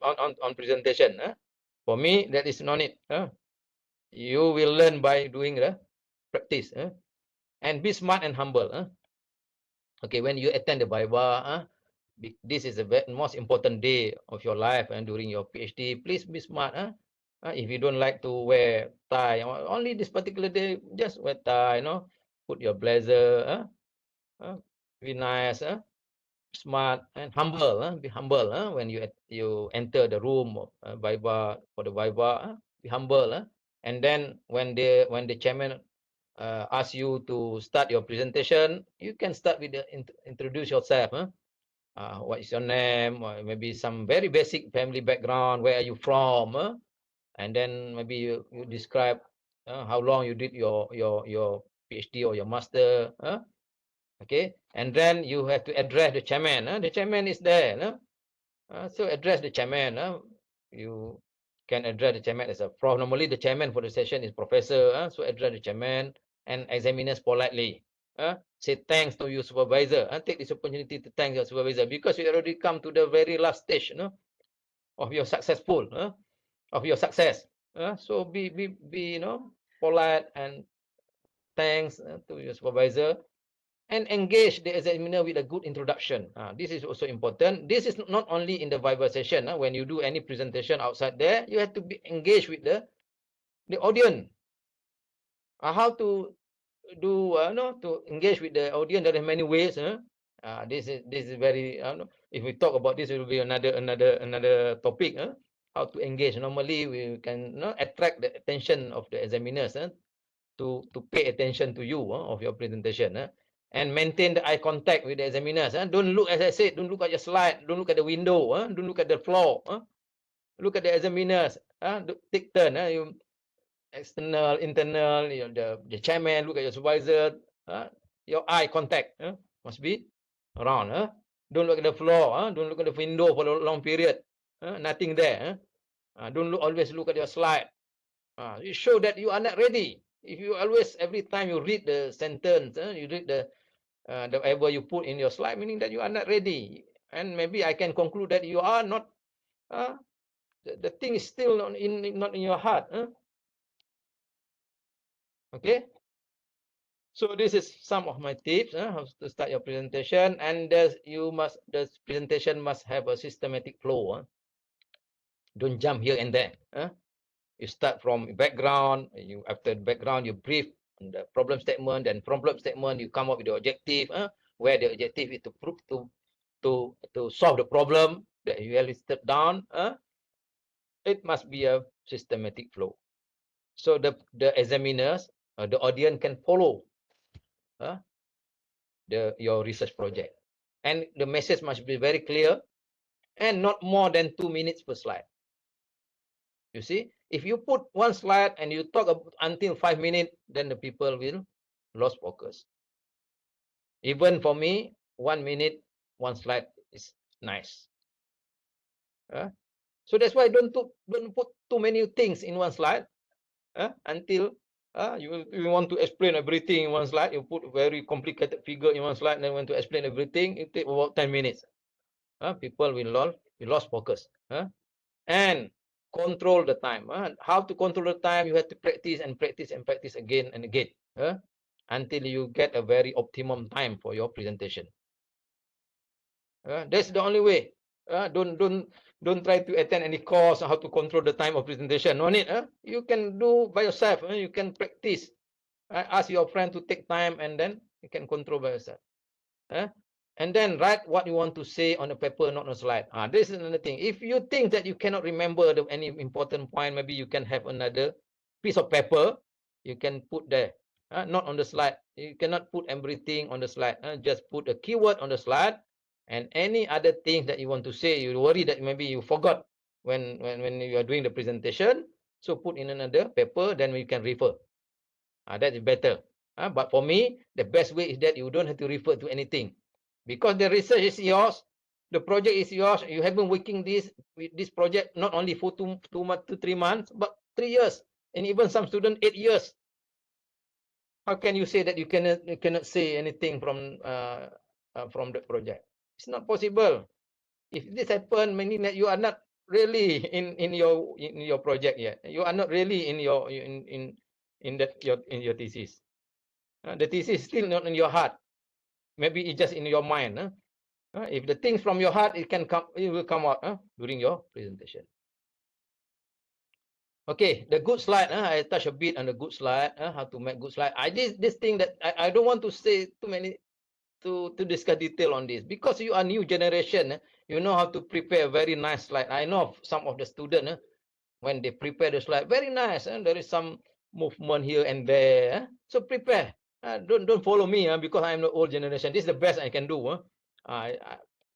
on presentation. For me, that is no need. You will learn by doing the practice. And be smart and humble. Okay, when you attend the Viva, this is the most important day of your life and during your PhD. Please be smart. If you don't like to wear tie, only this particular day, just wear tie. Put your blazer. Be nice. Smart and humble. Be humble. When you enter the room of Viva for the Viva. Be humble. And then when the chairman ask you to start your presentation, you can start with the introduce yourself. What is your name? Or maybe some very basic family background. Where are you from? And then maybe you describe how long you did your PhD or your master. Okay, and then you have to address the chairman. The chairman is there. So address the chairman. You can address the chairman as a prof. Normally the chairman for the session is professor. So address the chairman and examiners politely. Say thanks to your supervisor. Take this opportunity to thank your supervisor because you already come to the very last stage, of your successful, of your success. So be polite and thanks to your supervisor. And engage the examiner with a good introduction. This is also important. This is not only in the Viva session. When you do any presentation outside there, you have to be engaged with the audience. How to do to engage with the audience? There are many ways. This is very. If we talk about this, it will be another topic. How to engage? Normally, we can attract the attention of the examiners to pay attention to you of your presentation. And maintain the eye contact with the examiners. Don't look, as I said, don't look at your slide. Don't look at the window. Don't look at the floor. Look at the examiners. Take turn. You external, internal. The chairman. Look at your supervisor. Your eye contact must be around. Don't look at the floor. Don't look at the window for a long period. Nothing there. Don't always look at your slide. You show that you are not ready. If you always, every time you read the sentence, you read the whatever you put in your slide, meaning that you are not ready. And maybe I can conclude that you are not. The thing is still not in your heart. Okay. So this is some of my tips how to start your presentation, and the presentation must have a systematic flow. Don't jump here and there. You start from background. After background, you brief the problem statement. Then problem statement, you come up with the objective. Where the objective is to prove to solve the problem that you have listed down. It must be a systematic flow. So the examiners, the audience can follow your research project, and the message must be very clear and not more than 2 minutes per slide. You see, if you put one slide and you talk until 5 minutes, then the people will lose focus. Even for me, 1 minute, one slide is nice. So that's why don't put too many things in one slide until you want to explain everything in one slide. You put very complicated figure in one slide, and then want to explain everything. It takes about 10 minutes. People will lose focus. And control the time. How to control the time? You have to practice and practice and practice again and again until you get a very optimum time for your presentation. That's the only way. Don't try to attend any course on how to control the time of presentation. No need. You can do by yourself. You can practice. Ask your friend to take time, and then you can control by yourself. And then write what you want to say on a paper, not on a slide. This is another thing. If you think that you cannot remember any important point, maybe you can have another piece of paper. You can put there, not on the slide. You cannot put everything on the slide. Just put a keyword on the slide, and any other things that you want to say. You worry that maybe you forgot when you are doing the presentation. So put in another paper, then we can refer. That is better. But for me, the best way is that you don't have to refer to anything. Because the research is yours, the project is yours. You have been working with this project not only for 2 months to 3 months, but 3 years, and even some students 8 years. How can you say that you cannot say anything from the project? It's not possible. If this happen, meaning that you are not really in your project yet. You are not really in your in that your thesis. The thesis is still not in your heart. Maybe it's just in your mind. If the things from your heart, it will come out during your presentation. Okay, the good slide. I touch a bit on the good slide. How to make good slide. This thing that I don't want to say too many to discuss detail on this, because you are new generation. You know how to prepare a very nice slide. I know some of the students when they prepare the slide, very nice. There is some movement here and there. So prepare. Don't follow me because I am the old generation. This is the best I can do.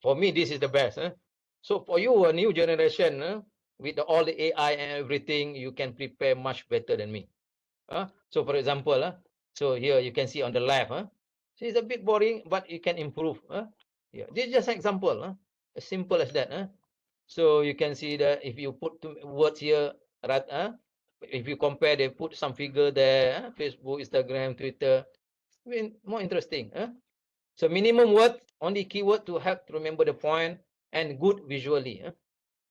For me, this is the best. So for you, a new generation, with all the AI and everything, you can prepare much better than me. So for example, so here you can see on the left, so it's a bit boring, but you can improve. Yeah, this is just an example. As simple as that. So you can see that if you put two words here, right? If you compare, they put some figure there. Facebook, Instagram, Twitter. I mean, more interesting. So minimum word, only keyword to help to remember the point, and good visually.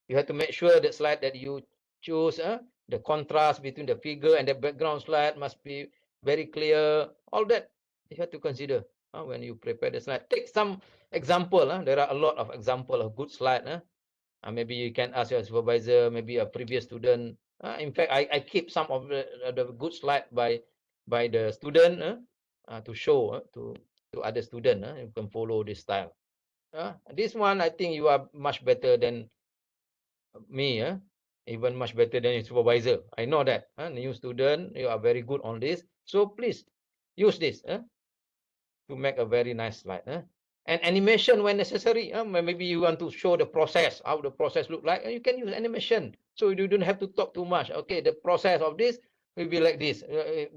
You have to make sure the slide that you choose, the contrast between the figure and the background slide must be very clear. All that you have to consider when you prepare the slide. Take some example. There are a lot of example of good slide. Maybe you can ask your supervisor, maybe a previous student. In fact, I keep some of the good slide by the student to show to other student. You can follow this style. This one, I think you are much better than me, even much better than your supervisor. I know that. New student, you are very good on this. So please use this to make a very nice slide. And animation when necessary. Maybe you want to show the process, how the process look like. You can use animation, so you don't have to talk too much. Okay, the process of this will be like this,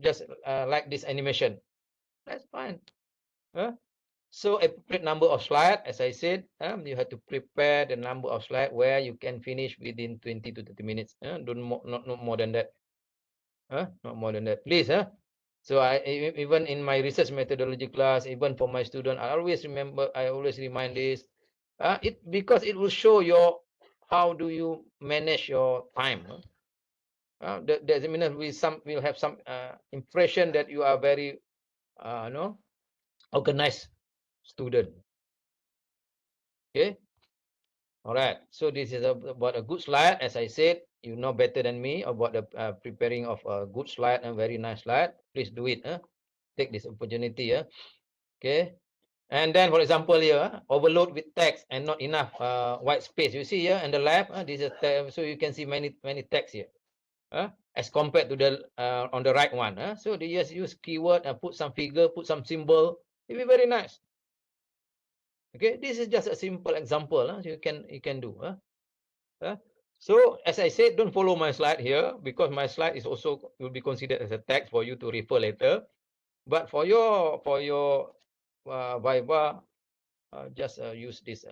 just like this animation. That's fine. So appropriate number of slide, as I said, you have to prepare the number of slide where you can finish within 20 to 30 minutes. Don't not more than that. Not more than that, please. So even in my research methodology class, even for my student, I always remind this. Because it will show your how do you manage your time. There's we'll have some impression that you are very organized student. Okay. All right. So this is about a good slide. As I said, you know better than me about the preparing of a good slide and very nice slide. Please do it. Take this opportunity. Okay. And then, for example, here, overload with text and not enough white space. You see here on the left, this is so you can see many text here. As compared to the on the right one. So they just use keyword and put some figure, put some symbol. It will be very nice. Okay, this is just a simple example. You can do. So as I said, don't follow my slide here because my slide is also will be considered as a text for you to refer later. But for your Viva, just use this.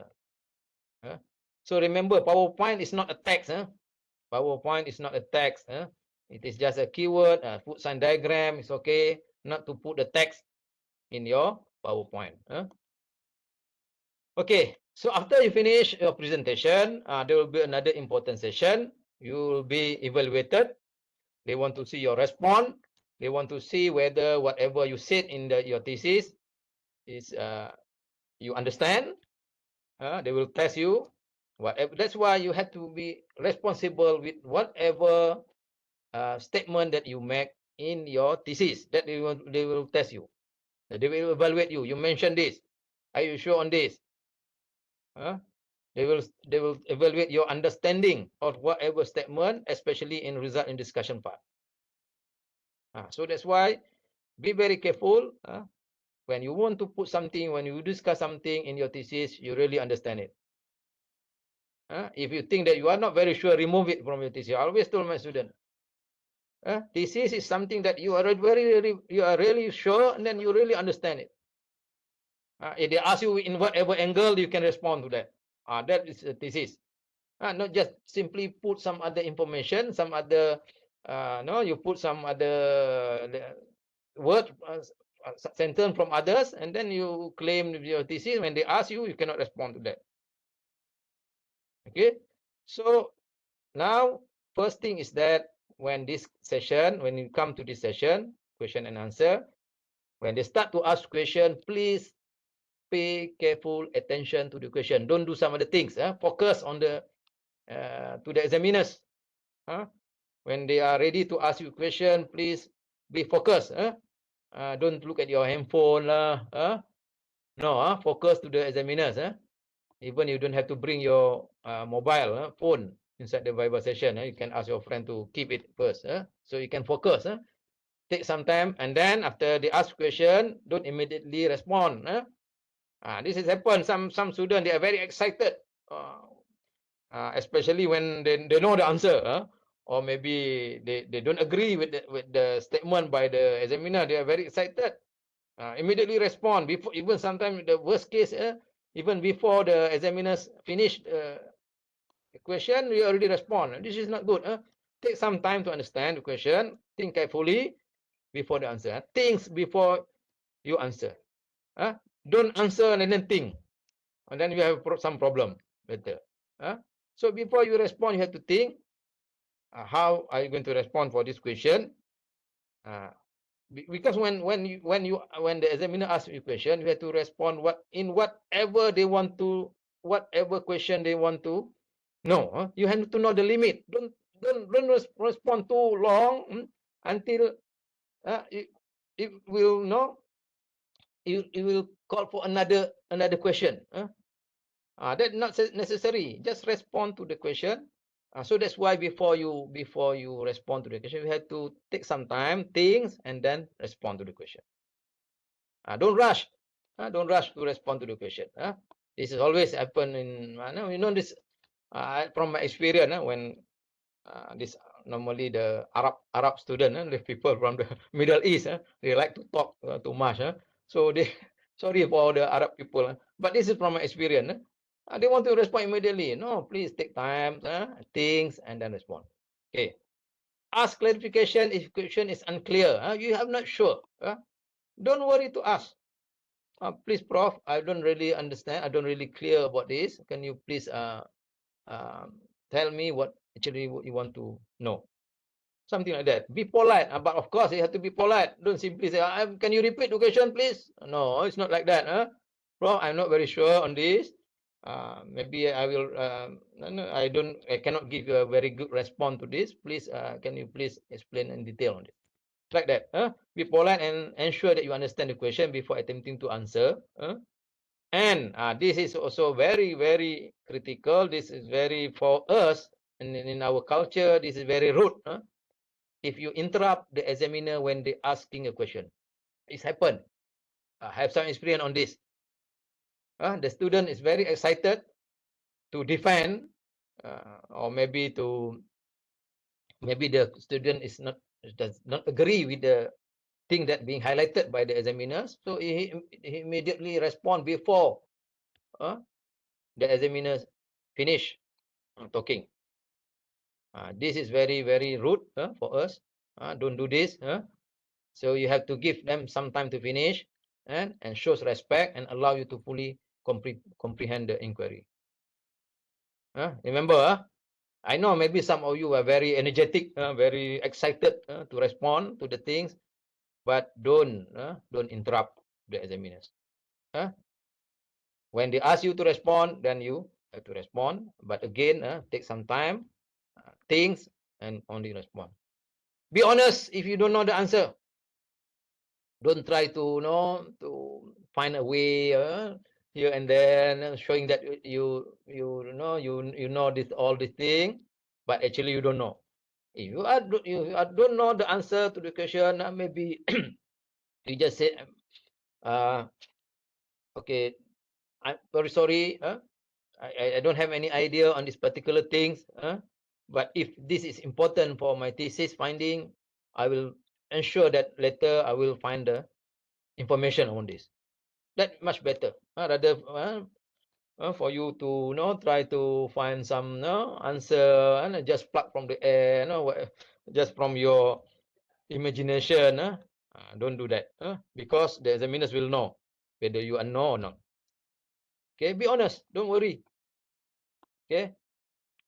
So remember, PowerPoint is not a text. PowerPoint is not a text. It is just a keyword. Put some diagram. It's okay. Not to put the text in your PowerPoint. Okay. So after you finish your presentation, there will be another important session. You will be evaluated. They want to see your response. They want to see whether whatever you said in your thesis is you understand. They will test you. Whatever. That's why you have to be responsible with whatever statement that you make in your thesis. That they will test you. They will evaluate you. You mentioned this. Are you sure on this? They will evaluate your understanding of whatever statement, especially in result and discussion part. So that's why be very careful when you want to put something, when you discuss something in your thesis, you really understand it. If you think that you are not very sure, remove it from your thesis. I always told my student, thesis is something that you are really sure, and then you really understand it. If they ask you in whatever angle, you can respond to that. That is a thesis. Not just simply put some other information, some other, no, you put some other word, sentence from others, and then you claim your thesis. When they ask you, you cannot respond to that. Okay. So Now, first thing is that when you come to this session, question and answer, when they start to ask question, please pay careful attention to the question. Don't do some other things. Focus on the to the examiners. When they are ready to ask you question, please be focused. Don't look at your handphone lah. No, focus to the examiners. Even you don't have to bring your mobile phone inside the Viva session. You can ask your friend to keep it first. So you can focus. Take some time, and then after they ask question, don't immediately respond. This has happened. Some students, they are very excited, especially when they know the answer, or maybe they don't agree with the statement by the examiner. They are very excited. Immediately respond before, even sometimes the worst case, even before the examiners finish the question, you already respond. This is not good. Take some time to understand the question. Think carefully before the answer. Think before you answer. Don't answer and then think, and then you have some problem later. So before you respond, you have to think, how are you going to respond for this question? Because when the examiner asks you a question, you have to respond whatever they want to, whatever question they want to know. You have to know the limit. Don't respond too long until it will know. It will call for another question. That's not necessary. Just respond to the question. So that's why before you respond to the question, you have to take some time, think, and then respond to the question. Don't rush. Don't rush to respond to the question. This is always happen in this from my experience. When this normally the Arab student, the people from the Middle East, they like to talk too much. So they sorry for the Arab people, but this is from my experience. They want to respond immediately. No, please take time, think, and then respond. Okay. Ask clarification if question is unclear. You are not sure. Don't worry to ask. Please, Prof, I don't really understand. I don't really clear about this. Can you please tell me what actually you want to know? Something like that. Be polite, but of course you have to be polite. Don't simply say, "Can you repeat the question, please?" No, it's not like that. Prof, I'm not very sure on this. Maybe I will. I cannot give you a very good response to this. Please, can you please explain in detail on it? Like that. Be polite and ensure that you understand the question before attempting to answer. And this is also very, very critical. This is very for us, and in our culture, this is very rude. If you interrupt the examiner when they asking a question, it's happened. I have some experience on this. The student is very excited to defend, or maybe the student does not agree with the thing that being highlighted by the examiners, so he immediately respond before the examiners finish talking. This is very, very rude for us. Don't do this. So you have to give them some time to finish and shows respect and allow you to fully comprehend the inquiry. Remember, I know maybe some of you are very energetic, very excited to respond to the things, but don't interrupt the examiners. When they ask you to respond, then you have to respond. But again, take some time, think, and only respond. Be honest if you don't know the answer. Don't try to to find a way here and then, showing that you know this all this thing, but actually you don't know. If you don't know the answer to the question, maybe you just say, okay, I'm very sorry. I don't have any idea on this particular things. But if this is important for my thesis finding, I will ensure that later I will find the information on this. That much better. Rather for you to try to find some answer and just pluck from the air, just from your imagination. Don't do that. Because the examiners will know whether you know or not. Okay, be honest. Don't worry. Okay,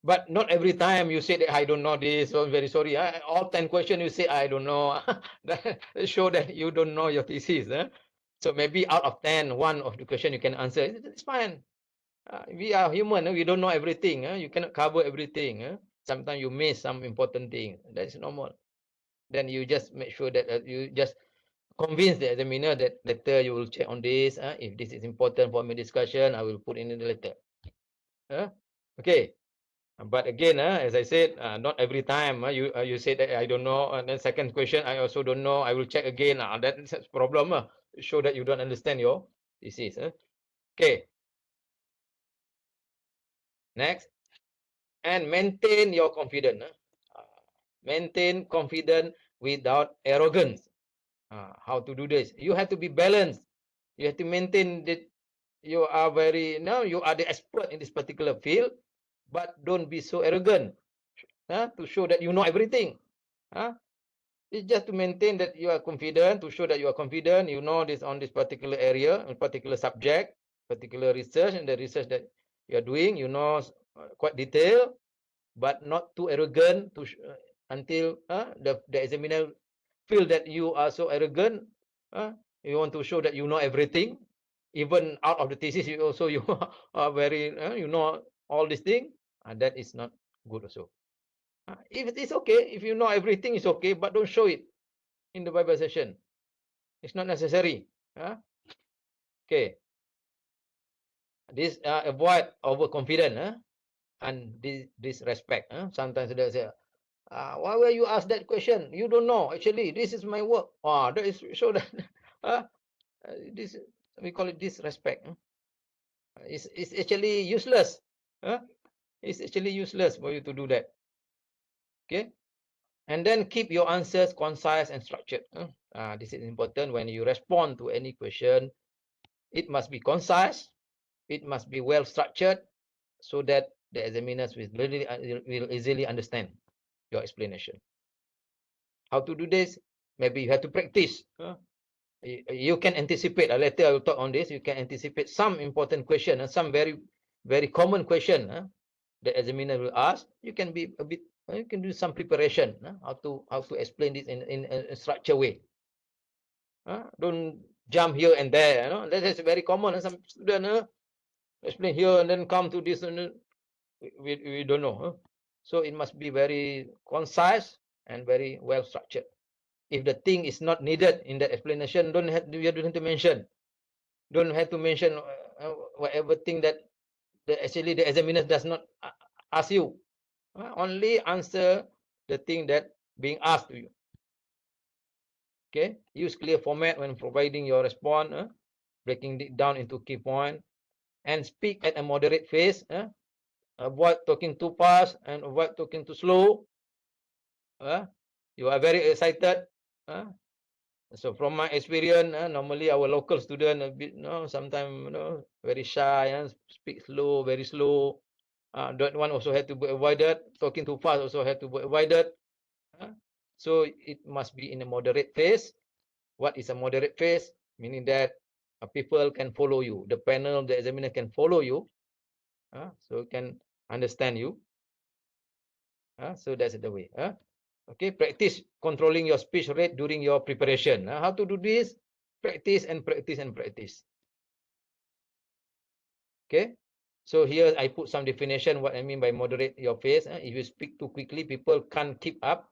But not every time you say that I don't know this, so I'm very sorry. All 10 questions you say I don't know. That show that you don't know your thesis. So maybe out of 10, one of the question you can answer. It's fine. We are human. We don't know everything. You cannot cover everything. Sometimes you miss some important thing. That's normal. Then you just make sure that you just convince the examiner that later you will check on this. If this is important for my discussion, I will put in the letter. Okay. But again, as I said, not every time you say that I don't know, and then second question I also don't know. I will check again. That's a problem. Show that you don't understand your thesis. Okay. Next, and maintain your confidence. Maintain confidence without arrogance. How to do this? You have to be balanced. You have to maintain that you are you are the expert in this particular field, but don't be so arrogant to show that you know everything. It's just to maintain that you are confident, to show that you are confident, you know this on this particular area, a particular subject, particular research, and the research that you are doing, you know quite detailed, but not too arrogant until the examiner feel that you are so arrogant. You want to show that you know everything, even out of the thesis. You also you are very you know all these things. That is not good also. If it is okay, if you know everything, is okay, but don't show it in the Bible session. It's not necessary. Okay. This avoid overconfident and disrespect. Sometimes they say, why will you ask that question? You don't know. Actually, this is my work. That is so that this we call it disrespect. It's actually useless. It's actually useless for you to do that. Okay. And then keep your answers concise and structured. This is important when you respond to any question. It must be concise. It must be well structured so that the examiners will easily understand your explanation. How to do this? Maybe you have to practice. You can anticipate. Later I will talk on this. You can anticipate some important question, some very, very common question the examiner will ask. You can be a bit. You can do some preparation. How to explain this in a structured way. Don't jump here and there. That is very common. Some student explain here and then come to this, and we don't know. So it must be very concise and very well structured. If the thing is not needed in that explanation, you don't have to mention. Don't have to mention whatever thing that actually the examiner does not ask you. Only answer the thing that being asked to you. Okay. Use clear format when providing your response, breaking it down into key point, and speak at a moderate pace. Avoid talking too fast and avoid talking too slow. You are very excited. So from my experience, normally our local student a bit, sometimes very shy, speak slow, very slow. That one also had to be avoided. Talking too fast also had to be avoided. So it must be in a moderate pace. What is a moderate pace? Meaning that people can follow you. The panel, the examiner can follow you. So can understand you. So that's the way. Okay, practice controlling your speech rate during your preparation. How to do this? Practice and practice and practice. Okay, so here I put some definition what I mean by moderate your pace. If you speak too quickly, people can't keep up.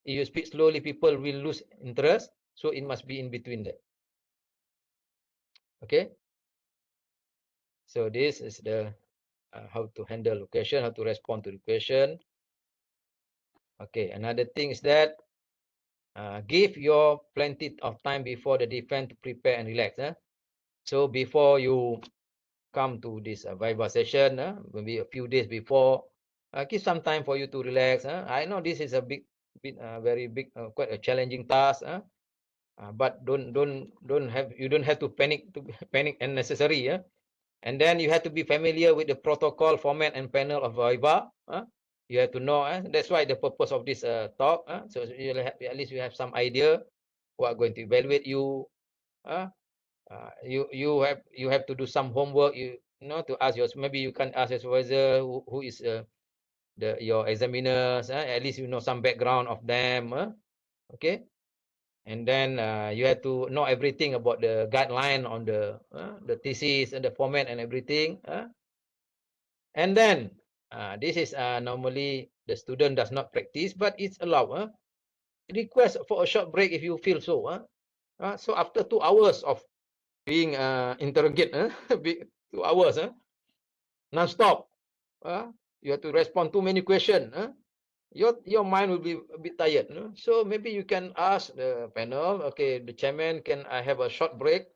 If you speak slowly, people will lose interest. So it must be in between that. Okay, so this is the how to handle the question, how to respond to the question. Okay, another thing is that give your plenty of time before the defense to prepare and relax. So before you come to this Viva session, maybe a few days before, give some time for you to relax. I know this is a very big, quite a challenging task. But you don't have to panic panic unnecessary. And then you have to be familiar with the protocol, format, and panel of Viva. You have to know. That's why the purpose of this talk. So at least you have some idea what are going to evaluate you. You have to do some homework. You know to ask your maybe you can ask your supervisor who is your examiners. At least you know some background of them. Okay. And then you have to know everything about the guideline on the thesis and the format and everything. And then this is normally the student does not practice, but it's allowed. Request for a short break if you feel so. So after 2 hours of being interrogated, 2 hours non-stop, you have to respond too many questions. Your mind will be a bit tired. So maybe you can ask the panel, okay, the chairman, can I have a short break,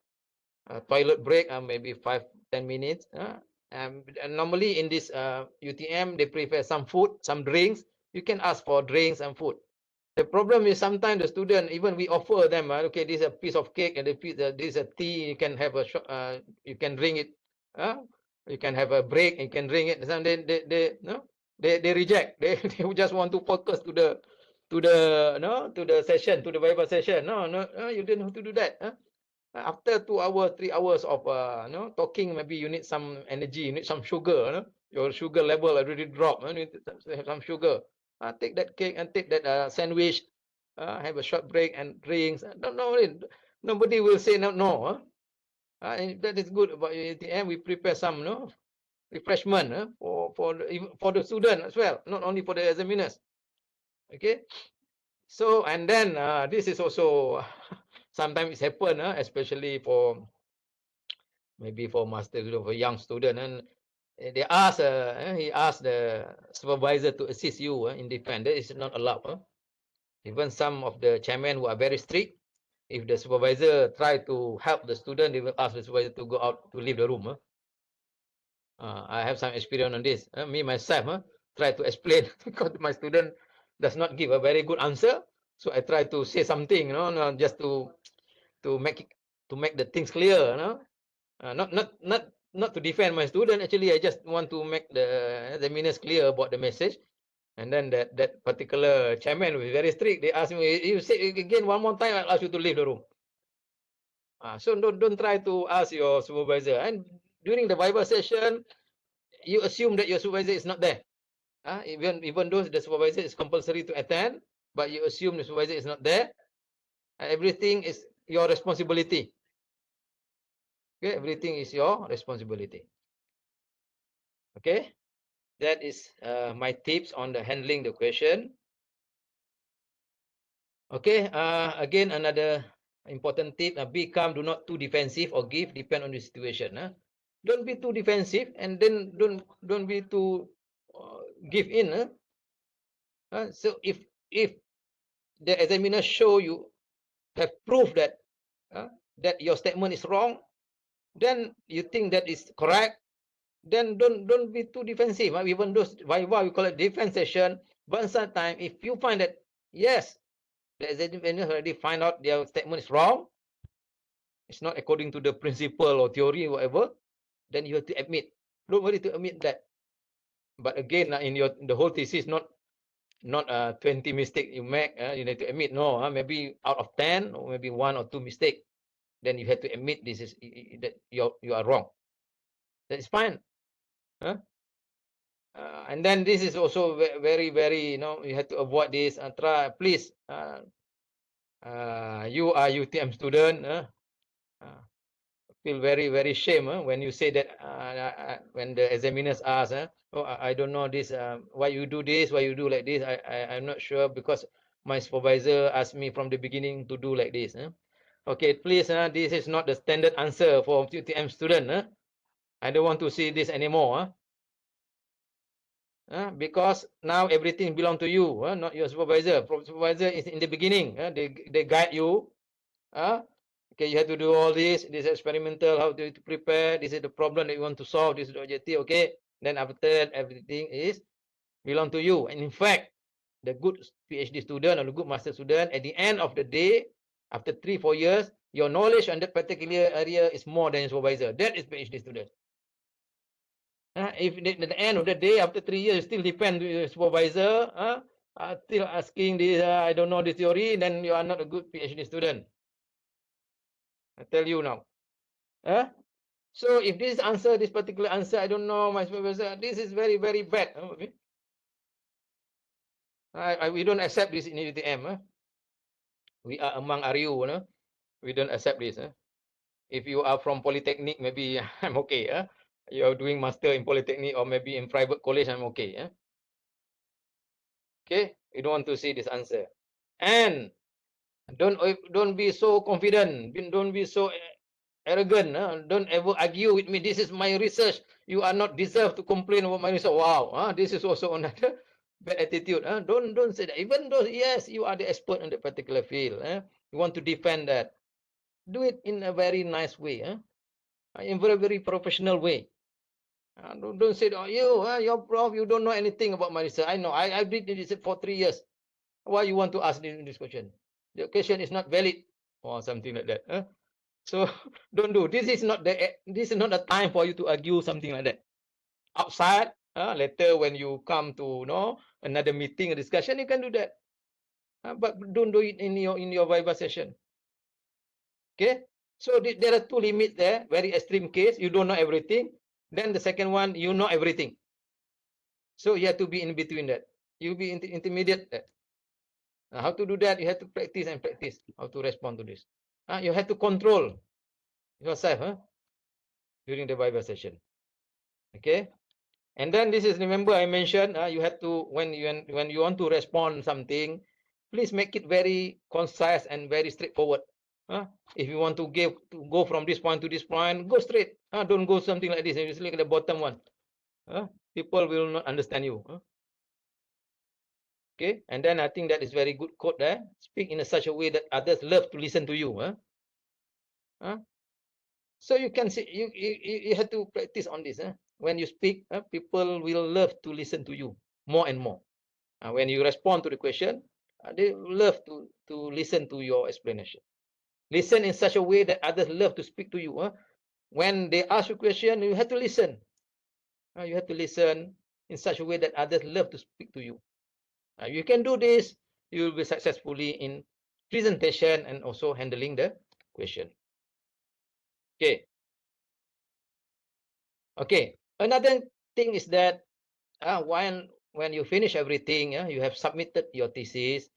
toilet break, maybe 5-10 minutes. And normally in this UTM, they prepare some food, some drinks. You can ask for drinks and food. The problem is sometimes the student, even we offer them, okay, this is a piece of cake and this is a tea, you can have a you can drink it. You can have a break, you can drink it. Some they reject. They just want to focus to the session, to the Viva session. No, you didn't have to do that. After 2 hours, 3 hours of talking, maybe you need some energy, you need some sugar. Your sugar level already dropped. You need to have some sugar. Take that cake and take that sandwich. Have a short break and drinks. Nobody will say no. And that is good about ATM. We prepare some refreshment for the student as well, not only for the examiners. Okay. So and then this is also sometimes it's happen, especially for maybe for master student, for young student, and they ask he asked the supervisor to assist you in defense. That is not allowed. Even some of the chairmen who are very strict, if the supervisor try to help the student, they will ask the supervisor to go out, to leave the room. I have some experience on this. Me myself try to explain because my student does not give a very good answer, so I try to say something, just to make the things clear, not to defend my student. Actually, I just want to make the examiners clear about the message. And then that particular chairman was very strict. They asked me, you say again one more time, I'll ask you to leave the room. So don't try to ask your supervisor. And during the Viva session, you assume that your supervisor is not there. Even though the supervisor is compulsory to attend, but you assume the supervisor is not there. Everything is your responsibility. Okay, everything is your responsibility. Okay, that is my tips on the handling the question. Okay, again another important tip: be calm, do not too defensive or give, depend on the situation. Don't be too defensive, and then don't be too give in. So if the examiner show you have proof that that your statement is wrong, then you think that is correct, then don't be too defensive. Even those Viva, we call it defense session, but sometimes if you find that yes, the examiner already find out their statement is wrong, it's not according to the principle or theory or whatever, then you have to admit. Don't worry to admit that. But again, in the whole thesis, not 20 mistake you make. You need to admit, no, maybe out of 10 or maybe 1 or 2 mistake. Then you have to admit this is that you are wrong. That is fine. And then this is also very, very, you have to avoid this. Try, please, you are UTM student. Feel very, very shame when you say that when the examiners ask, oh, I don't know this, why you do this, why you do like this. I'm not sure because my supervisor asked me from the beginning to do like this. Okay, please, this is not the standard answer for UTM student. I don't want to see this anymore. Because now everything belongs to you, not your supervisor. Supervisor is in the beginning. They guide you. Okay, you have to do all this. This is experimental. How to prepare? This is the problem that you want to solve. This is the objective. Okay. Then after that, everything is belong to you. And in fact, the good PhD student or the good master student, at the end of the day, after 3-4 years, your knowledge on that particular area is more than your supervisor. That is PhD student. If at the end of the day, after 3 years, you still depend on your supervisor, still asking this, I don't know this theory, then you are not a good PhD student. I tell you now. So if this answer, this particular answer, I don't know, my supervisor, this is very, very bad. We don't accept this in UTM. We are among RU. We don't accept this. If you are from Polytechnic, maybe I'm okay. You are doing master in Polytechnic or maybe in private college, I'm okay. Okay, you don't want to see this answer. And don't be so confident. Don't be so arrogant. Don't ever argue with me. This is my research. You are not deserved to complain about my research. Wow, this is also another bad attitude. Don't say that. Even though yes, you are the expert in that particular field. You want to defend that. Do it in a very nice way. In very very professional way. Don't say, oh, you're prof, you don't know anything about my research. I know. I did this for 3 years. Why you want to ask this question? The question is not valid or something like that. So don't do. This is not the time for you to argue something like that. Outside, later when you come to another meeting or discussion, you can do that. But don't do it in your Viva session. Okay. So there are two limits there. Very extreme case, you don't know everything. Then the second one, you know everything. So you have to be in between that. You be intermediate. How to do that? You have to practice and practice how to respond to this. You have to control yourself during the Viva session. Okay. And then this is, remember I mentioned, you have to, when you want to respond something, please make it very concise and very straightforward. If you want to go from this point to this point, go straight. Don't go something like this. Just look at the bottom one. People will not understand you. Okay, and then I think that is very good quote there. Speak in such a way that others love to listen to you. So you can see, you have to practice on this. When you speak, people will love to listen to you more and more. When you respond to the question, they love to listen to your explanation. Listen in such a way that others love to speak to you. When they ask you a question, you have to listen. You have to listen in such a way that others love to speak to you. You can do this, you will be successfully in presentation and also handling the question. Okay. Okay. Another thing is that when you finish everything, you have submitted your thesis,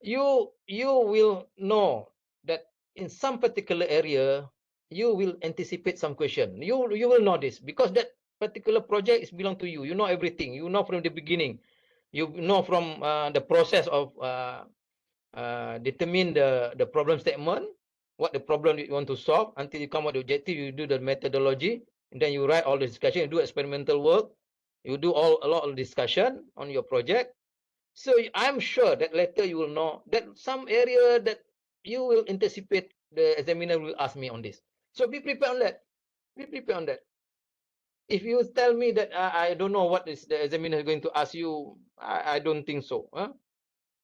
you will know that in some particular area you will anticipate some question. You will know this because that particular project is belong to you. You know everything. You know from the beginning. You know from the process of determine the problem statement, what the problem you want to solve until you come up with the objective. You do the methodology, and then you write all the discussion. You do experimental work. You do a lot of discussion on your project. So I'm sure that later you will know that some area that you will anticipate the examiner will ask me on this. So be prepared on that. Be prepared on that. If you tell me that I don't know what is the examiner going to ask you, I don't think so.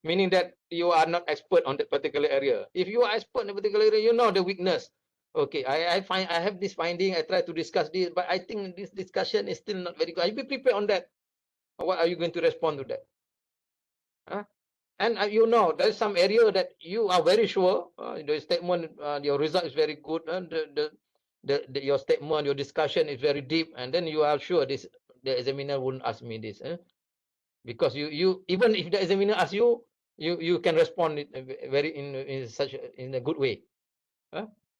Meaning that you are not expert on that particular area. If you are expert in a particular area, you know the weakness. Okay, I have this finding. I try to discuss this, but I think this discussion is still not very good. You be prepared on that. What are you going to respond to that? And you know, there's some area that you are very sure the statement, your result is very good, and your statement, your discussion is very deep, and then you are sure the examiner wouldn't ask me this, because you even if the examiner asks you, you can respond it very in a good way.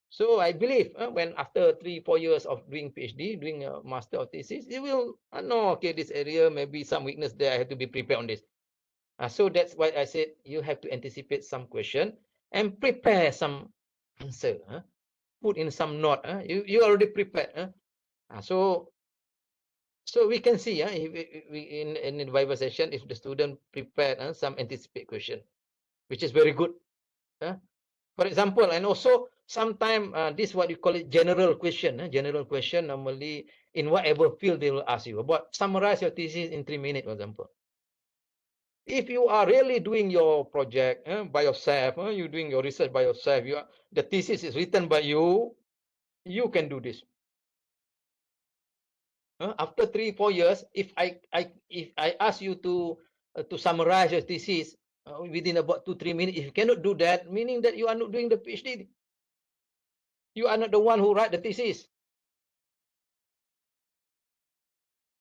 So I believe when after 3-4 years of doing PhD, doing a master of thesis, you will know, okay, this area maybe some weakness there. I have to be prepared on this. So that's why I said you have to anticipate some question and prepare some answer. Put in some note. You already prepared. So we can see if we in the Viva session, if the student prepared some anticipate question, which is very good. For example, and also sometime this what you call it general question. General question normally in whatever field they will ask you about. Summarize your thesis in 3 minutes, for example. If you are really doing your project by yourself, you're doing your research by yourself, the thesis is written by you, you can do this. After 3-4 years, if I ask you to summarize your thesis within about 2-3 minutes, if you cannot do that, meaning that you are not doing the PhD. You are not the one who write the thesis.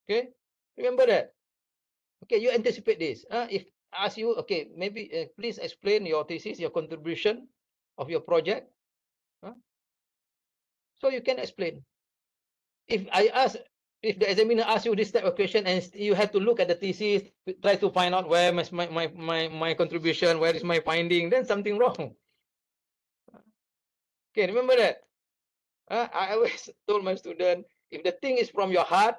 Okay, remember that. Okay, you anticipate this. If ask you, okay, maybe please explain your thesis, your contribution of your project. So you can explain. If the examiner asks you this type of question and you have to look at the thesis, try to find out where my contribution, where is my finding, then something wrong. Okay, remember that. I always told my student, if the thing is from your heart,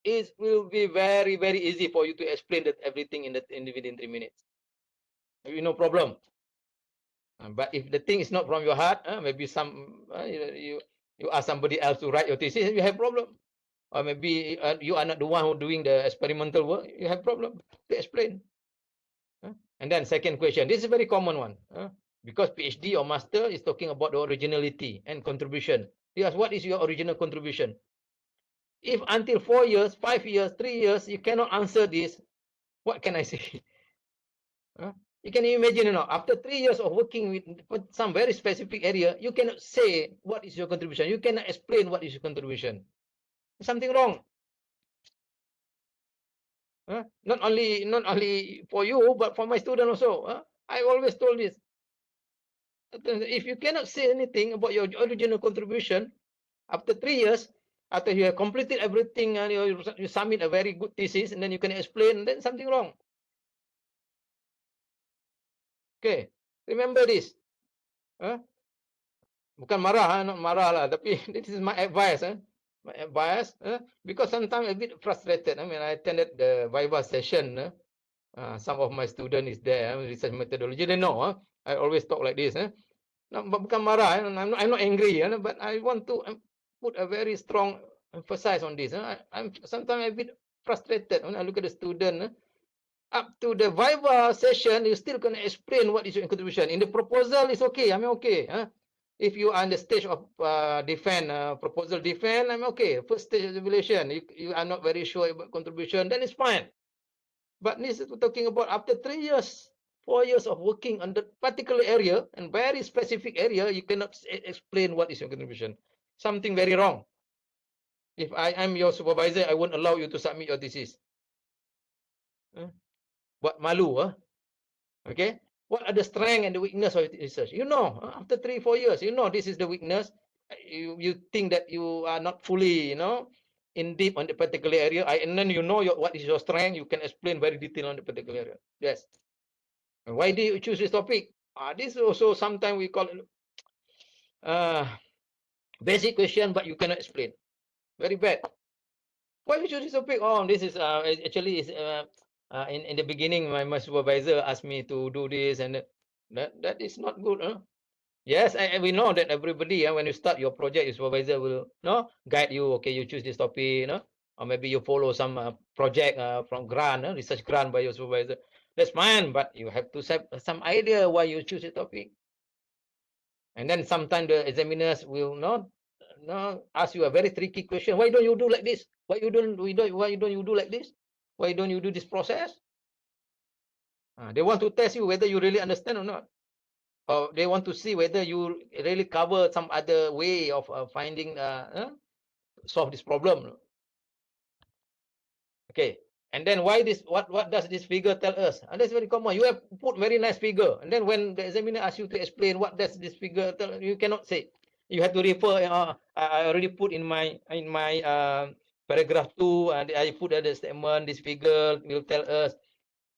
it will be very, very easy for you to explain that everything within 3 minutes. Maybe no problem. But if the thing is not from your heart, maybe you ask somebody else to write your thesis, you have problem. Or maybe you are not the one who doing the experimental work, you have problem to explain. And then second question, this is a very common one. Because PhD or master is talking about the originality and contribution. Yes, what is your original contribution? If until 4 years, 5 years, 3 years, you cannot answer this, what can I say? You can imagine, after 3 years of working with some very specific area, you cannot say what is your contribution. You cannot explain what is your contribution. Something wrong. Not only for you, but for my student also. I always told this. If you cannot say anything about your original contribution, after 3 years, after you have completed everything and you submit a very good thesis, and then you can explain, then something wrong. Okay, remember this. Bukan marah, not marah lah, tapi this is my advice. My advice, because sometimes a bit frustrated. I mean, I attended the Viva session. Some of my student is there, research methodology. They know. I always talk like this. Bukan marah. I'm not angry, but I want to put a very strong emphasis on this. I'm sometimes a bit frustrated when I look at the student. Up to the Viva session, you still can explain what is your contribution. In the proposal, it's okay. I'm okay. If you are on the stage of proposal defend, I'm okay. First stage of evaluation, you are not very sure about contribution, then it's fine. But this is talking about after 3 years, 4 years of working on the particular area and very specific area, you cannot explain what is your contribution. Something very wrong. If I am your supervisor, I won't allow you to submit your thesis. Buat malu, okay? What are the strength and the weakness of research? After 3, 4 years, this is the weakness. You think that you are not fully, in deep on the particular area, and then what is your strength. You can explain very detailed on the particular area. Yes. And why do you choose this topic? This also sometimes we call it basic question, but you cannot explain. Very bad. Why you choose this topic? This is actually is in the beginning, my supervisor asked me to do this, and that is not good. Yes, we know that everybody, when you start your project, your supervisor will guide you. Okay, you choose this topic, or maybe you follow some project from grant, research grant by your supervisor. That's fine, but you have to have some idea why you choose the topic. And then sometimes the examiners will not ask you a very tricky question. Why don't you do like this? Why don't you do like this? Why don't you do this process? They want to test you whether you really understand or not. Or they want to see whether you really cover some other way of finding solve this problem. Okay. And then why this? What does this figure tell us? And that's very common. You have put very nice figure, and then when the examiner asks you to explain what does this figure tell, you cannot say. You have to refer. I already put in my paragraph 2, and I put the statement. This figure will tell us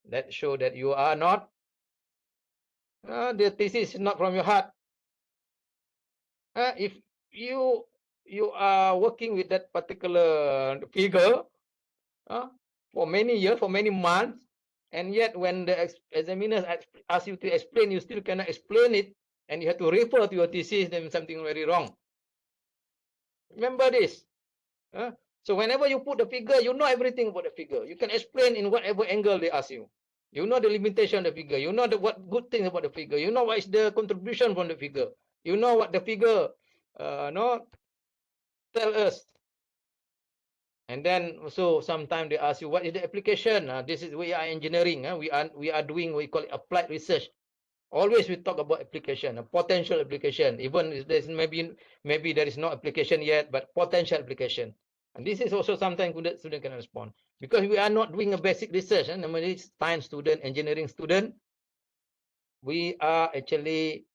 that show that you are not. The thesis is not from your heart. If you are working with that particular figure for many years, for many months, and yet when the examiners ask you to explain, you still cannot explain it, and you have to refer to your thesis, then something very wrong. Remember this. So whenever you put the figure, you know everything about the figure. You can explain in whatever angle they ask you. You know the limitation of the figure. You know what good things about the figure. You know what is the contribution from the figure. You know what the figure tell us. And then also sometimes they ask you what is the application. This is we are engineering. We are doing what we call it applied research. Always we talk about application, a potential application. Even if there's maybe there is no application yet, but potential application. And this is also sometimes student can respond, because we are not doing a basic research. Normally, science student, engineering student, we are actually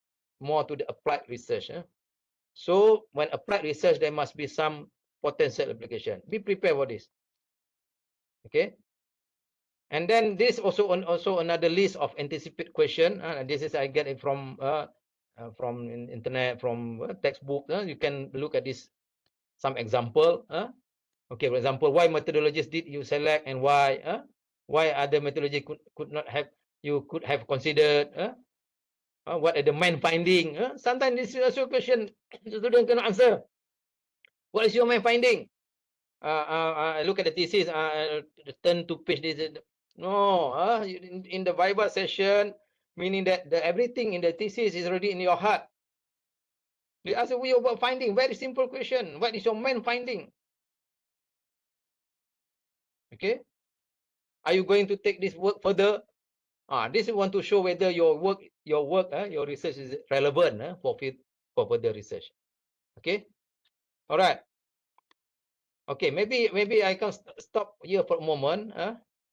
more to the applied research. So when applied research, there must be some potential application. Be prepared for this. Okay. And then this also another list of anticipate question. This is I get it from internet, from textbook. You can look at this, some example. Okay, for example, why methodologies did you select, and why? Why other methodology could not have you could have considered? What are the main finding? Sometimes this is also a question the student cannot answer. What is your main finding? Look at the thesis. Turn to page this. No, in the Viva session, meaning that everything in the thesis is already in your heart. They ask you about finding. Very simple question. What is your main finding? Okay. Are you going to take this work further? This is want to show whether your work, your research is relevant for further research. Okay. All right. Okay. Maybe I can stop here for a moment.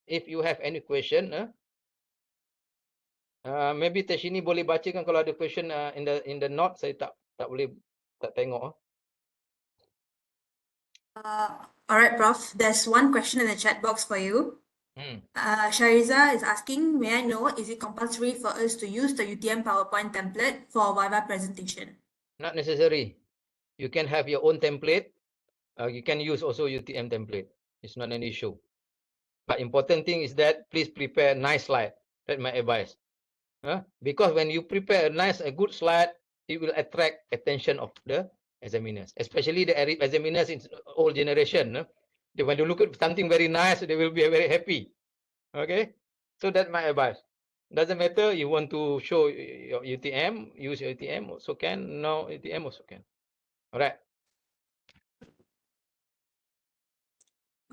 If you have any question, maybe Tashini boleh bacakan kalau ada question in the note. Saya tak boleh tengok. All right, Prof. There's one question in the chat box for you. Shariza is asking, may I know, is it compulsory for us to use the UTM PowerPoint template for Viva presentation? Not necessary. You can have your own template. You can use also UTM template. It's not an issue. But important thing is that please prepare a nice slide. That's my advice. Because when you prepare a good slide, it will attract attention of the examiners, especially the examiners in old generation. When you look at something very nice, they will be very happy. Okay, so that's my advice. Doesn't matter you want to show your UTM, use your UTM also can. No UTM also can. All right.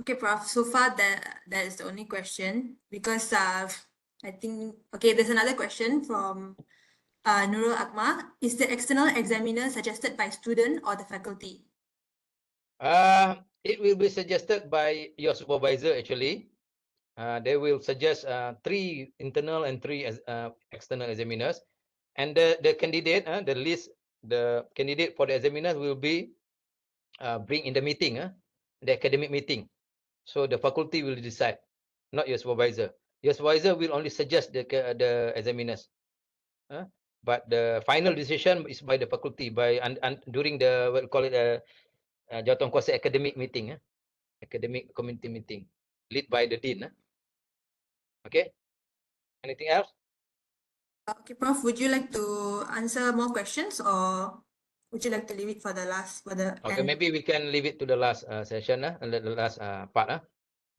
Okay, Prof. So far that is the only question, because I think, okay, there's another question from Nurul Akma. Is the external examiner suggested by student or the faculty? It will be suggested by your supervisor actually. They will suggest 3 internal and 3 external examiners, and the candidate, the list, the candidate for the examiners will be bring in the meeting, the academic meeting. So the faculty will decide, not your supervisor. Your supervisor will only suggest the examiners, but the final decision is by the faculty, by during the what we call it jawatankuasa academic meeting, academic committee meeting, led by the dean. Okay. Anything else? Okay, Prof. Would you like to answer more questions, or would you like to leave it for the last, for the Okay, end? maybe we can leave it to the last session, the last part.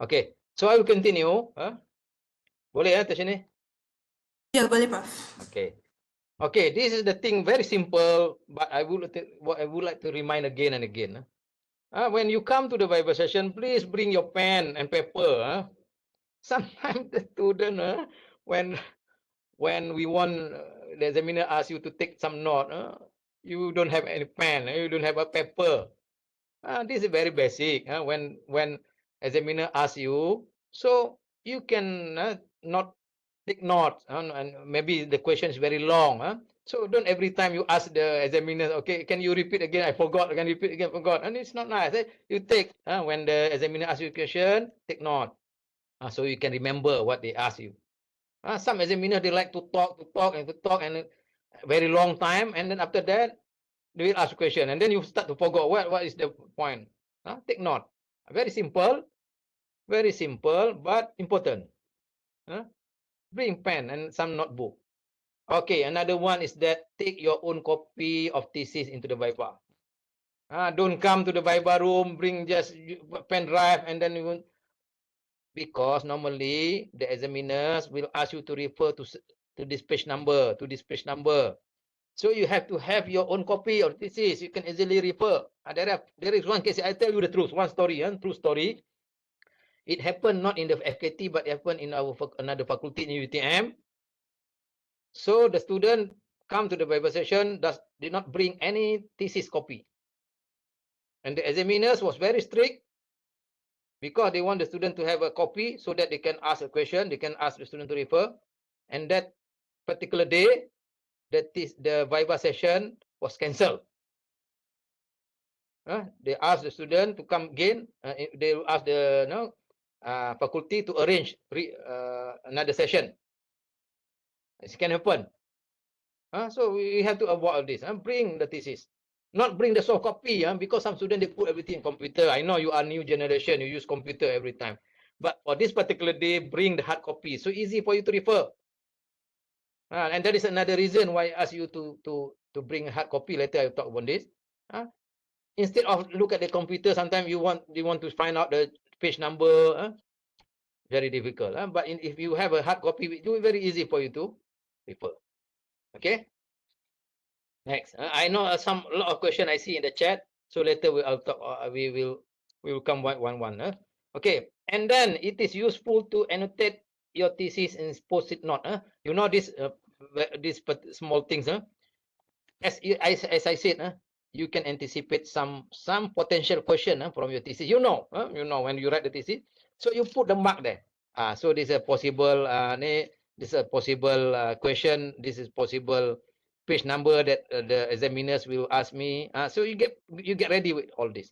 Okay, so I will continue. Boleh Tashini? Yeah, boleh, Prof. Okay. Okay, this is the thing, very simple, but I would like to remind again and again. When you come to the Viva session, please bring your pen and paper. Sometimes the student, when we want, the examiner asks you to take some note, you don't have any pen, you don't have a paper. This is very basic. When examiner asks you, so you can not take notes, and maybe the question is very long. So don't every time you ask the examiner, okay, can you repeat again? I forgot. Can you repeat again? Forgot. And it's not nice. You take when the examiner asks you a question, take note, so you can remember what they ask you. Some examiners, they like to talk and very long time, and then after that they will ask a question, and then you start to forget what is the point. Take note. Very simple, but important. Bring pen and some notebook. Okay, another one is that take your own copy of thesis into the Viva. Don't come to the Viva room, bring just pen drive, and then you, because normally the examiners will ask you to refer to this page number, to this page number. So you have to have your own copy of thesis. You can easily refer. There is one case, I tell you the truth, one story, true story. It happened not in the FKT, but it happened in our another faculty in UTM. So the student come to the Viva session, did not bring any thesis copy. And the examiners was very strict. because they want the student to have a copy so that they can ask a question, they can ask the student to refer. And that particular day, the Viva session was cancelled. They asked the student to come again. They asked the faculty to arrange another session. It can happen. So we have to avoid all this. Bring the thesis, not bring the soft copy. Because some students, they put everything in computer. I know you are new generation, you use computer every time. But for this particular day, bring the hard copy. So easy for you to refer. And that is another reason why I ask you to bring a hard copy. Later I'll talk about this. Instead of look at the computer, sometimes you want to find out the page number. Very difficult. But if you have a hard copy, it will be very easy for you to refer. Okay. Next, I know a lot of question I see in the chat. So later I'll talk. We will come one. Okay, and then it is useful to annotate your thesis in post-it note. You know this small things. As I said, you can anticipate some potential question from your thesis. You know when you write the thesis, so you put the mark there. So this is a possible this is a possible question. This is possible page number that the examiners will ask me. So you get ready with all this.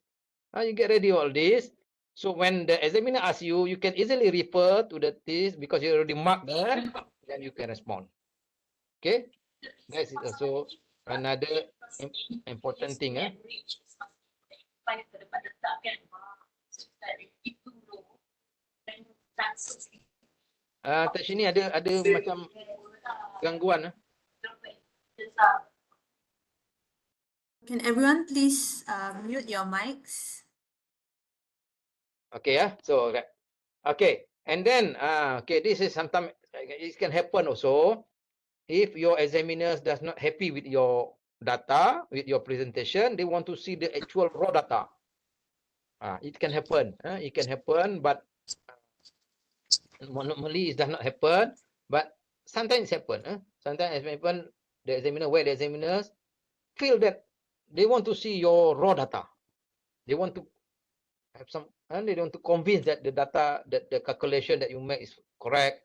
You get ready with all this. So when the examiner asks you, you can easily refer to the thesis because you already marked there. Then you can respond. Okay, that is also another important thing. Tak sini ada macam gangguan. Can everyone please mute your mics? Okay, so okay, and then okay, this is sometimes it can happen also if your examiners does not happy with your data, with your presentation, they want to see the actual raw data. It can happen. It can happen, but normally it does not happen. But sometimes it happen. Sometimes it happen. The examiners feel that they want to see your raw data. They want to have some, and they want to convince that the data, that the calculation that you make is correct.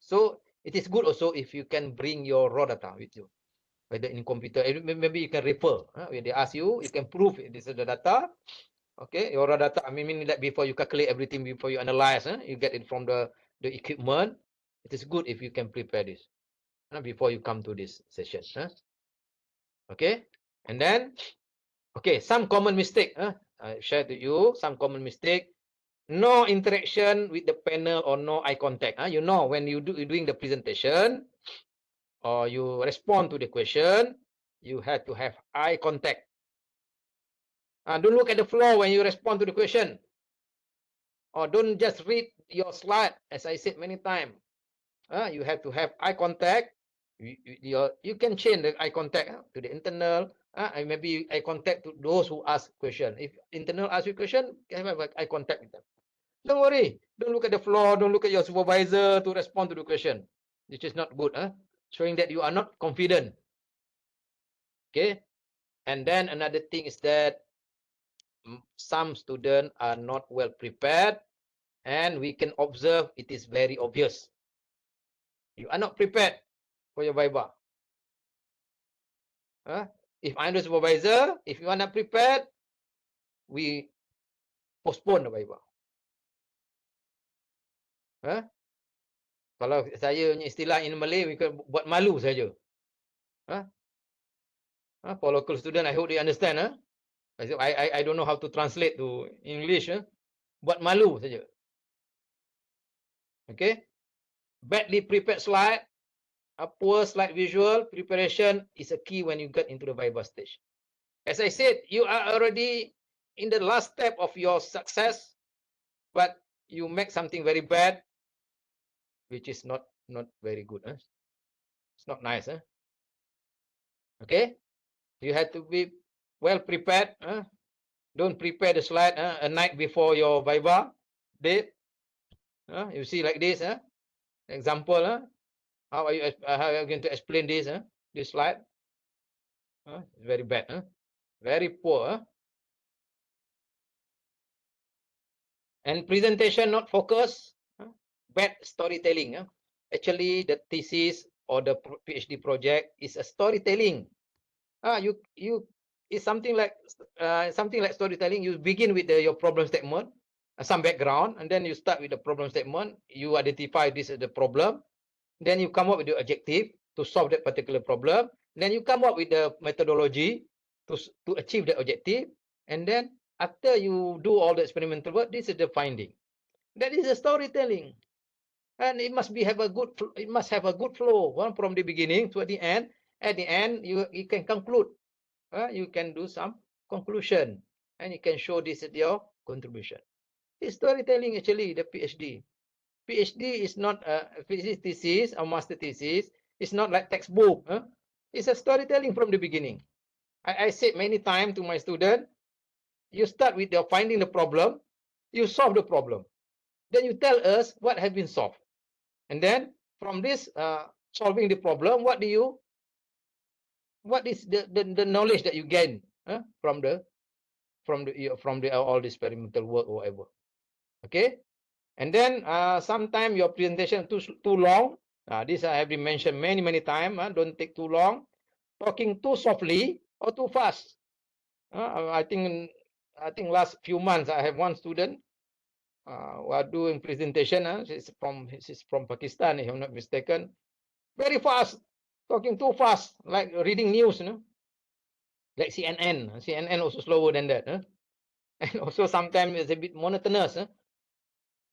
So it is good also if you can bring your raw data with you, whether in computer. Maybe you can refer. When they ask you, you can prove this is the data. Okay, your raw data. I mean that before you calculate everything, before you analyze, you get it from the equipment. It is good if you can prepare this before you come to this session. Okay, and then okay, some common mistake. I share to you some common mistake. No interaction with the panel or no eye contact. You know when you're doing the presentation or you respond to the question, you have to have eye contact. Don't look at the floor when you respond to the question. Or don't just read your slide, as I said many times. You have to have eye contact. You can change the eye contact to the internal. And maybe eye contact to those who ask question. If internal ask you question, you have eye contact with them. Don't worry. Don't look at the floor. Don't look at your supervisor to respond to the question. Which is not good. Showing that you are not confident. Okay. And then another thing is that some students are not well prepared, and we can observe it is very obvious. You are not prepared for your Viva. If I'm the supervisor, if you are not prepared, we postpone the Viva. Kalau saya punya istilah in Malay, we can buat malu saja. For local student, I hope they understand. I don't know how to translate to English. Buat malu saja. Okay. Badly prepared slide, a poor slide visual preparation is a key when you get into the Viva stage. As I said, you are already in the last step of your success, but you make something very bad, which is not very good. It's not nice. Okay. You have to be well prepared. Don't prepare the slide a night before your Viva date. You see like this. Example. How are you going to explain this? This slide. It's very bad. Very poor. And presentation not focus, bad storytelling. Actually, the thesis or the PhD project is a storytelling. You it's something like storytelling. You begin with your problem statement, some background, and then you start with the problem statement. You identify this as the problem, then you come up with the objective to solve that particular problem. Then you come up with the methodology to achieve the objective, and then after you do all the experimental work, this is the finding. That is a storytelling, and it must have a good flow, from the beginning to the end. At the end, you can conclude. You can do some conclusion, and you can show this at your contribution. It's storytelling actually, the PhD. PhD is not a PhD thesis or master thesis. It's not like textbook. It's a storytelling from the beginning. I said many times to my student, you start with your finding the problem, you solve the problem. Then you tell us what has been solved. And then from this solving the problem, what is the knowledge that you gain from the all the experimental work or whatever. Okay? And then sometimes your presentation too long. This I have been mentioned many times. Don't take too long. Talking too softly or too fast. I think last few months I have one student who are doing presentation. She's from Pakistan, if I'm not mistaken. Very fast, talking too fast, like reading news. Like CNN. CNN also slower than that. And also sometimes it's a bit monotonous.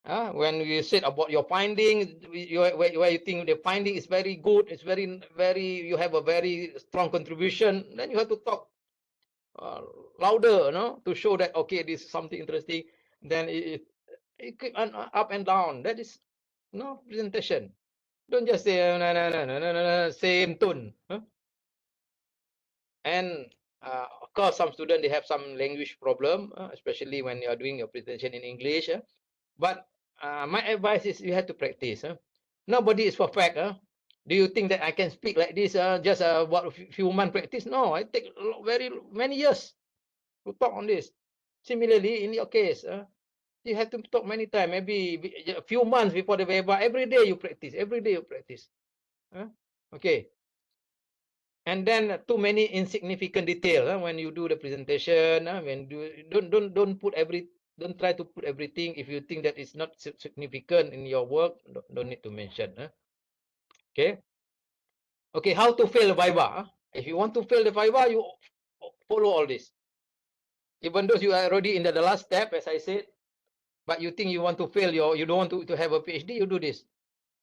When you said about your finding, where you think the finding is very good, it's very, you have a very strong contribution, then you have to talk louder, to show that, okay, this is something interesting. Then it keep up and down. That is presentation. Don't just say no, same tone. And of course, some students, they have some language problem, especially when you are doing your presentation in English. But my advice is you have to practice. Nobody is perfect. Do you think that I can speak like this just about a few months practice? No, I take very many years to talk on this. Similarly, in your case, you have to talk many times, maybe a few months before the Viva. Every day you practice. Every day you practice. Okay. And then too many insignificant detail when you do the presentation. When don't put don't try to put everything. If you think that it's not significant in your work, don't need to mention. Okay. Okay, how to fail Viva? If you want to fail the Viva, you follow all this. Even though you are already in the last step, as I said, but you think you want to fail you don't want to have a PhD, you do this.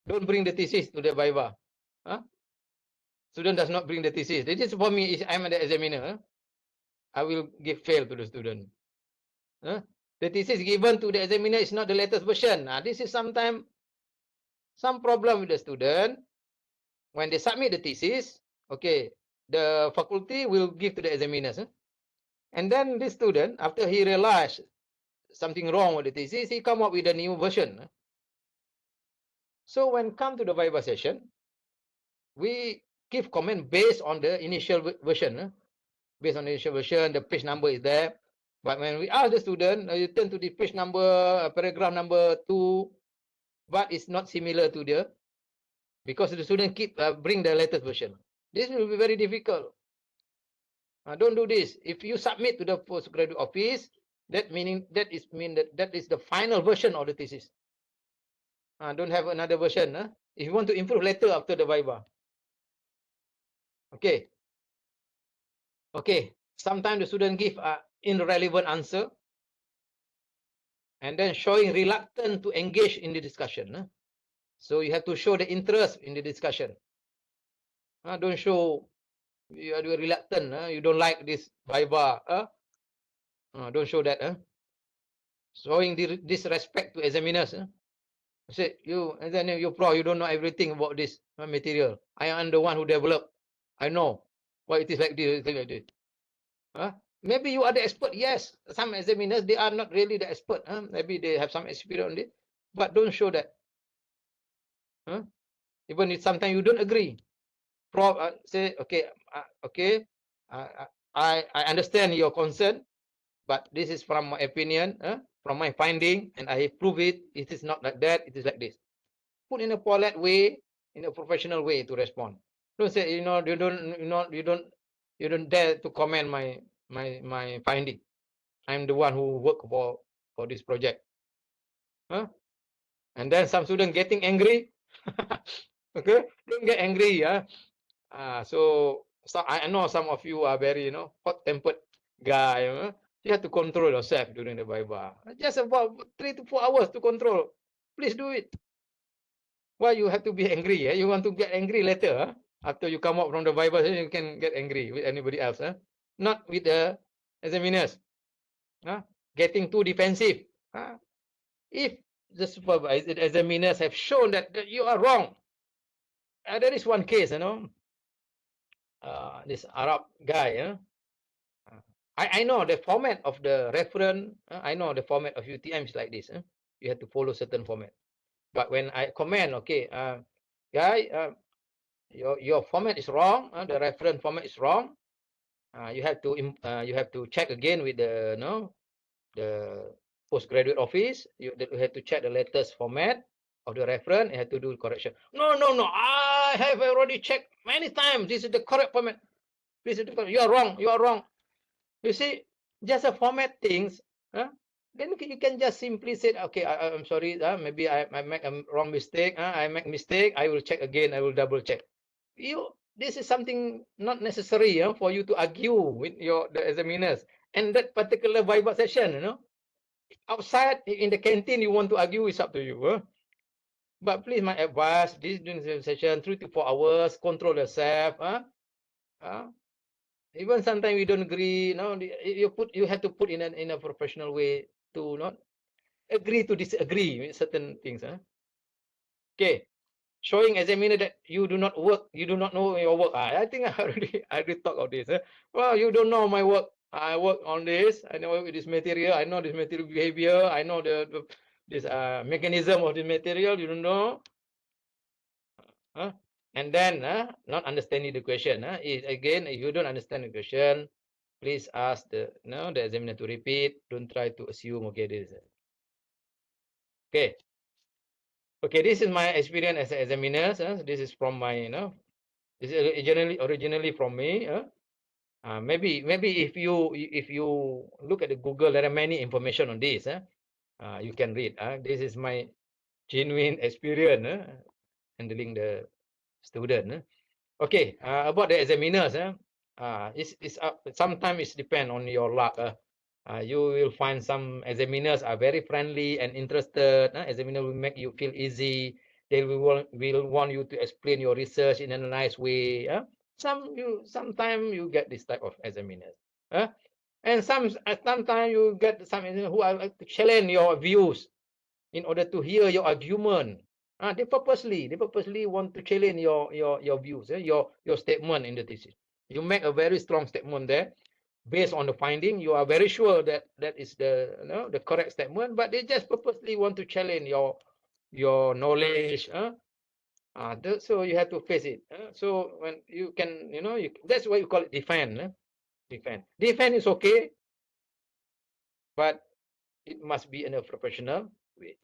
Don't bring the thesis to the Viva. Student does not bring the thesis. This is for me, I'm the examiner. I will give fail to the student. The thesis given to the examiner is not the latest version. This is sometimes some problem with the student. When they submit the thesis, okay, the faculty will give to the examiners. And then the student, after he realized something wrong with the thesis, he come up with a new version. So when come to the Viva session, we give comment based on the initial version. Based on the initial version, the page number is there. But when we ask the student, you turn to the page number, paragraph number 2, but it's not similar to the, because the student keep bring the latest version. This will be very difficult. Don't do this. If you submit to the postgraduate office, that is the final version of the thesis. Don't have another version. If you want to improve later after the Viva. Okay. Okay. Sometimes the student give irrelevant answer, and then showing reluctant to engage in the discussion. So you have to show the interest in the discussion. Don't show you are reluctant. You don't like this Viva. Don't show that. Showing disrespect to examiners. Say you, and then you don't know everything about this material. I am the one who developed. I know why it is like this. Maybe you are the expert. Yes, some examiners, they are not really the expert. Maybe they have some experience on it, but don't show that. Even if sometimes you don't agree. Say, okay, okay, I understand your concern, but this is from my opinion. from my finding, and I prove it. It is not like that. It is like this. Put in a polite way, in a professional way to respond. Don't say, you don't dare to comment my finding. I'm the one who work for this project. Huh? And then some student getting angry. Okay, don't get angry. So I know some of you are very, hot-tempered guy. You have to control yourself during the Viva. Just about 3 to 4 hours to control. Please do it. Why you have to be angry? You want to get angry later? After you come out from the Viva, you can get angry with anybody else. Not with the examiners. Getting too defensive. If the supervisor, the examiners have shown that you are wrong. There is one case, this Arab guy. I know the format of the reference. I know the format of UTM is like this. You have to follow certain format. But when I comment, okay, guy, your format is wrong. The reference format is wrong. You have to check again with the postgraduate office. You have to check the latest format of the reference. You have to do correction. No. I have already checked many times. This is the correct format. This is the correct. You are wrong. You are wrong. You see, just a format things. Then you can just simply say, okay, I'm sorry. Maybe I make a wrong mistake. I make mistake. I will check again. I will double check. This is something not necessary for you to argue with the examiners. And that particular Viva session, outside in the canteen, you want to argue, it's up to you. But please, my advice, this session, 3 to 4 hours, control yourself. Even sometimes you don't agree, you have to put in a professional way to not agree to disagree with certain things. Okay. Showing examiner that you do not know your work. I think I already talked about this. Well, you don't know my work. I work on this. I know this material. I know this material behavior. I know this mechanism of the material. You don't know. And then not understanding the question. Again, if you don't understand the question, please ask the examiner to repeat. Don't try to assume. Okay, this. Okay. Okay, this is my experience as an examiner. This is from my, this is originally from me. Maybe if you look at the Google, there are many information on this. You can read. This is my genuine experience handling the student. Okay, about the examiners. Sometimes it depends on your luck. You will find some examiners are very friendly and interested. Examiner will make you feel easy. They will want you to explain your research in a nice way. Sometimes you get this type of examiners. And sometimes you get some who are like to challenge your views in order to hear your argument. They purposely want to challenge your views, your statement in the thesis. You make a very strong statement there based on the finding. You are very sure that is the correct statement, but they just purposely want to challenge your knowledge. So you have to face it. So when you can, that's why you call it defend. Defend is okay, but it must be in a professional way.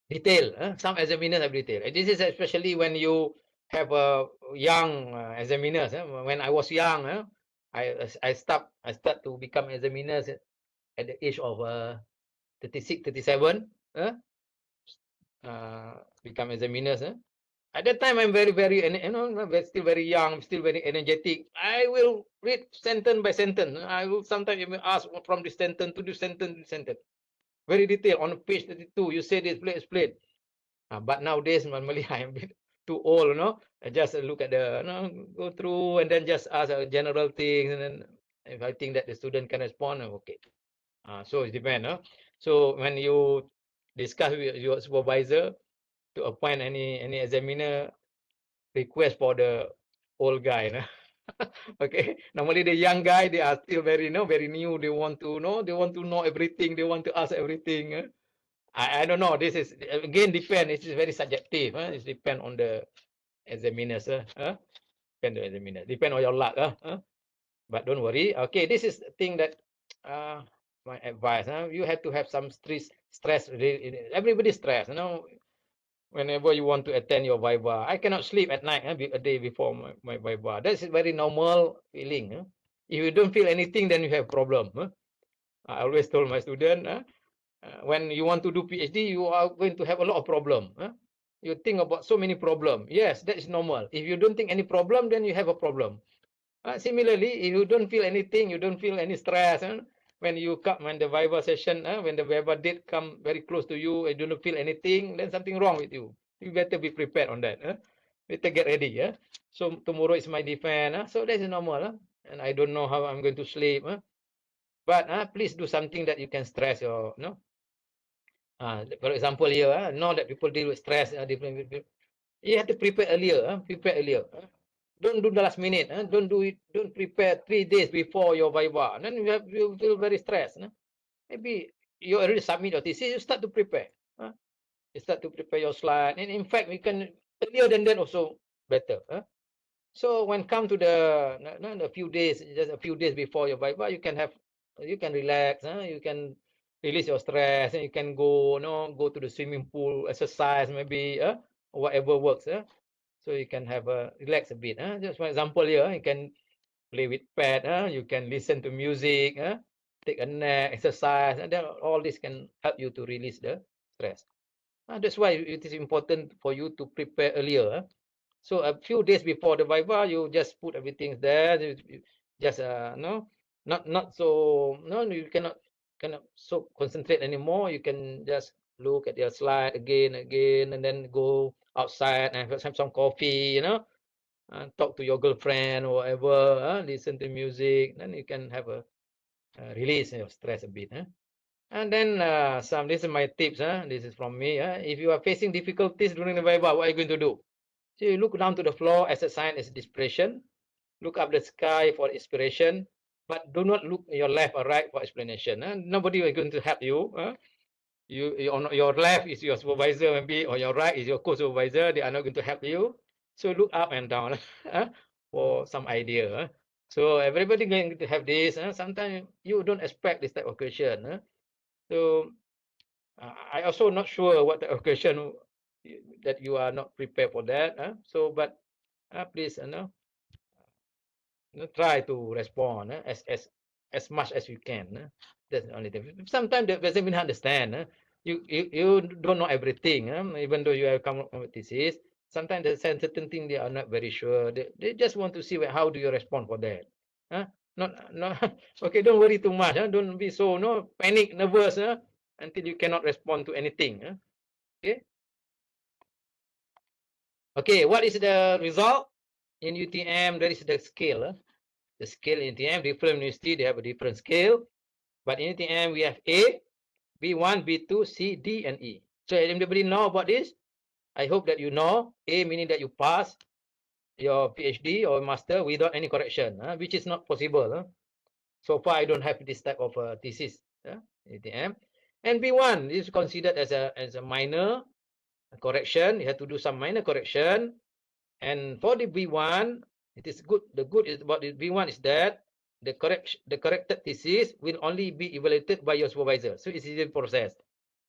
Detail. Some examiners have detail. This is especially when you have a young examiners. When I was young, I start to become examiners at the age of 36, 37. Become examiners. At that time, I'm very, still very young, still very energetic. I will read sentence by sentence. I will sometimes even ask from this sentence to this sentence, very detailed. On page 32, you say this, please explain. But nowadays, normally I'm a bit too old, I just look at go through and then just ask general things. And then if I think that the student can respond, okay. So it depends. So when you discuss with your supervisor to appoint any examiner, request for the old guy. Okay. Normally the young guy, they are still very, very new. They want to know. They want to know everything. They want to ask everything. I don't know. This is again depend. It is very subjective. It depend on the examiners. Depend on the examiner. Depend on your luck. But don't worry. Okay, this is the thing that my advice. You have to have some stress. Everybody stress. Whenever you want to attend your Viva, I cannot sleep at night. A day before my Viva. That's a very normal feeling. If you don't feel anything, then you have problem. I always told my student, when you want to do PhD, you are going to have a lot of problem. You think about so many problem. Yes, that is normal. If you don't think any problem, then you have a problem. Similarly, if you don't feel anything, you don't feel any stress. When you come, when the Viva session, when the Viva date come very close to you, and you don't feel anything, then something wrong with you. You better be prepared on that. Better get ready. So tomorrow is my defense. So that is normal. And I don't know how I'm going to sleep. But please do something that you can stress your, for example, here, know that people deal with stress. You have to prepare earlier. Prepare earlier. Don't do the last minute. Don't do it. Don't prepare 3 days before your Viva. Then you feel very stressed. Maybe you already submit your thesis. You start to prepare. You start to prepare your slide. And in fact, we can earlier than that also better. So when come to the few days, just a few days before your Viva, you can relax. You can release your stress, and you can go, go to the swimming pool, exercise, maybe, whatever works. So you can have relax a bit. Just for example here, you can play with pet. You can listen to music. Take a nap, exercise, and then all this can help you to release the stress. That's why it is important for you to prepare earlier. So a few days before the Viva, you just put everything there. Just not so you cannot so concentrate anymore. You can just look at your slide again, and then go outside and have some coffee. Talk to your girlfriend or whatever. Listen to music. Then you can have a release your stress a bit. And then this is my tips. This is from me. If you are facing difficulties during the Viva, what are you going to do? So you look down to the floor as a sign as inspiration. Look up the sky for inspiration, but do not look your left or right for explanation. Nobody is going to help you. On your left is your supervisor, maybe, or your right is your co-supervisor. They are not going to help you. So look up and down for some idea. So everybody going to have this. Sometimes you don't expect this type of question. So I also not sure what the question that you are not prepared for that. So, but please, try to respond as much as you can. That's the only thing. Sometimes the examiner understand. You don't know everything. Even though you have come up with thesis, sometimes there's certain thing they are not very sure. They just want to see how do you respond for that. Not okay. Don't worry too much. Don't be so panic, nervous. Until you cannot respond to anything. Okay. Okay. What is the result in UTM? There is the scale. The scale in UTM, different university, they have a different scale. But in UTM, we have A, B1, B2, C, D, and E. So everybody know about this? I hope that you know. A meaning that you pass your PhD or master without any correction, which is not possible. So far, I don't have this type of thesis in UTM. And B1 is considered as a minor correction. You have to do some minor correction. And for the B1, it is good. The good is about the B1 is that the corrected thesis will only be evaluated by your supervisor. So it's easy process.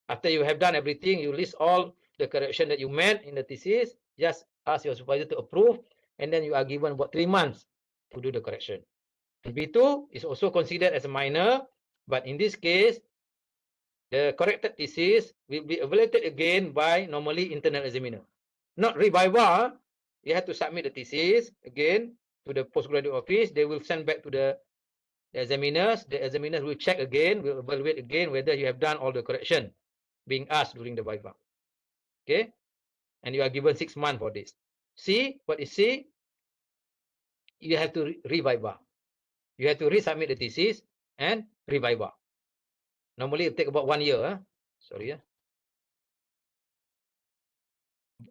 After you have done everything, you list all the correction that you made in the thesis. Just ask your supervisor to approve, and then you are given about 3 months to do the correction. And B2 is also considered as a minor, but in this case, the corrected thesis will be evaluated again by normally internal examiner, not reviva. You have to submit the thesis again to the postgraduate office. They will send back to the examiners. The examiners will check again, will evaluate again whether you have done all the correction being asked during the Viva. Okay? And you are given 6 months for this. C, what is C? You have to reviva. You have to resubmit the thesis and reviva. Normally it take about 1 year. Sorry.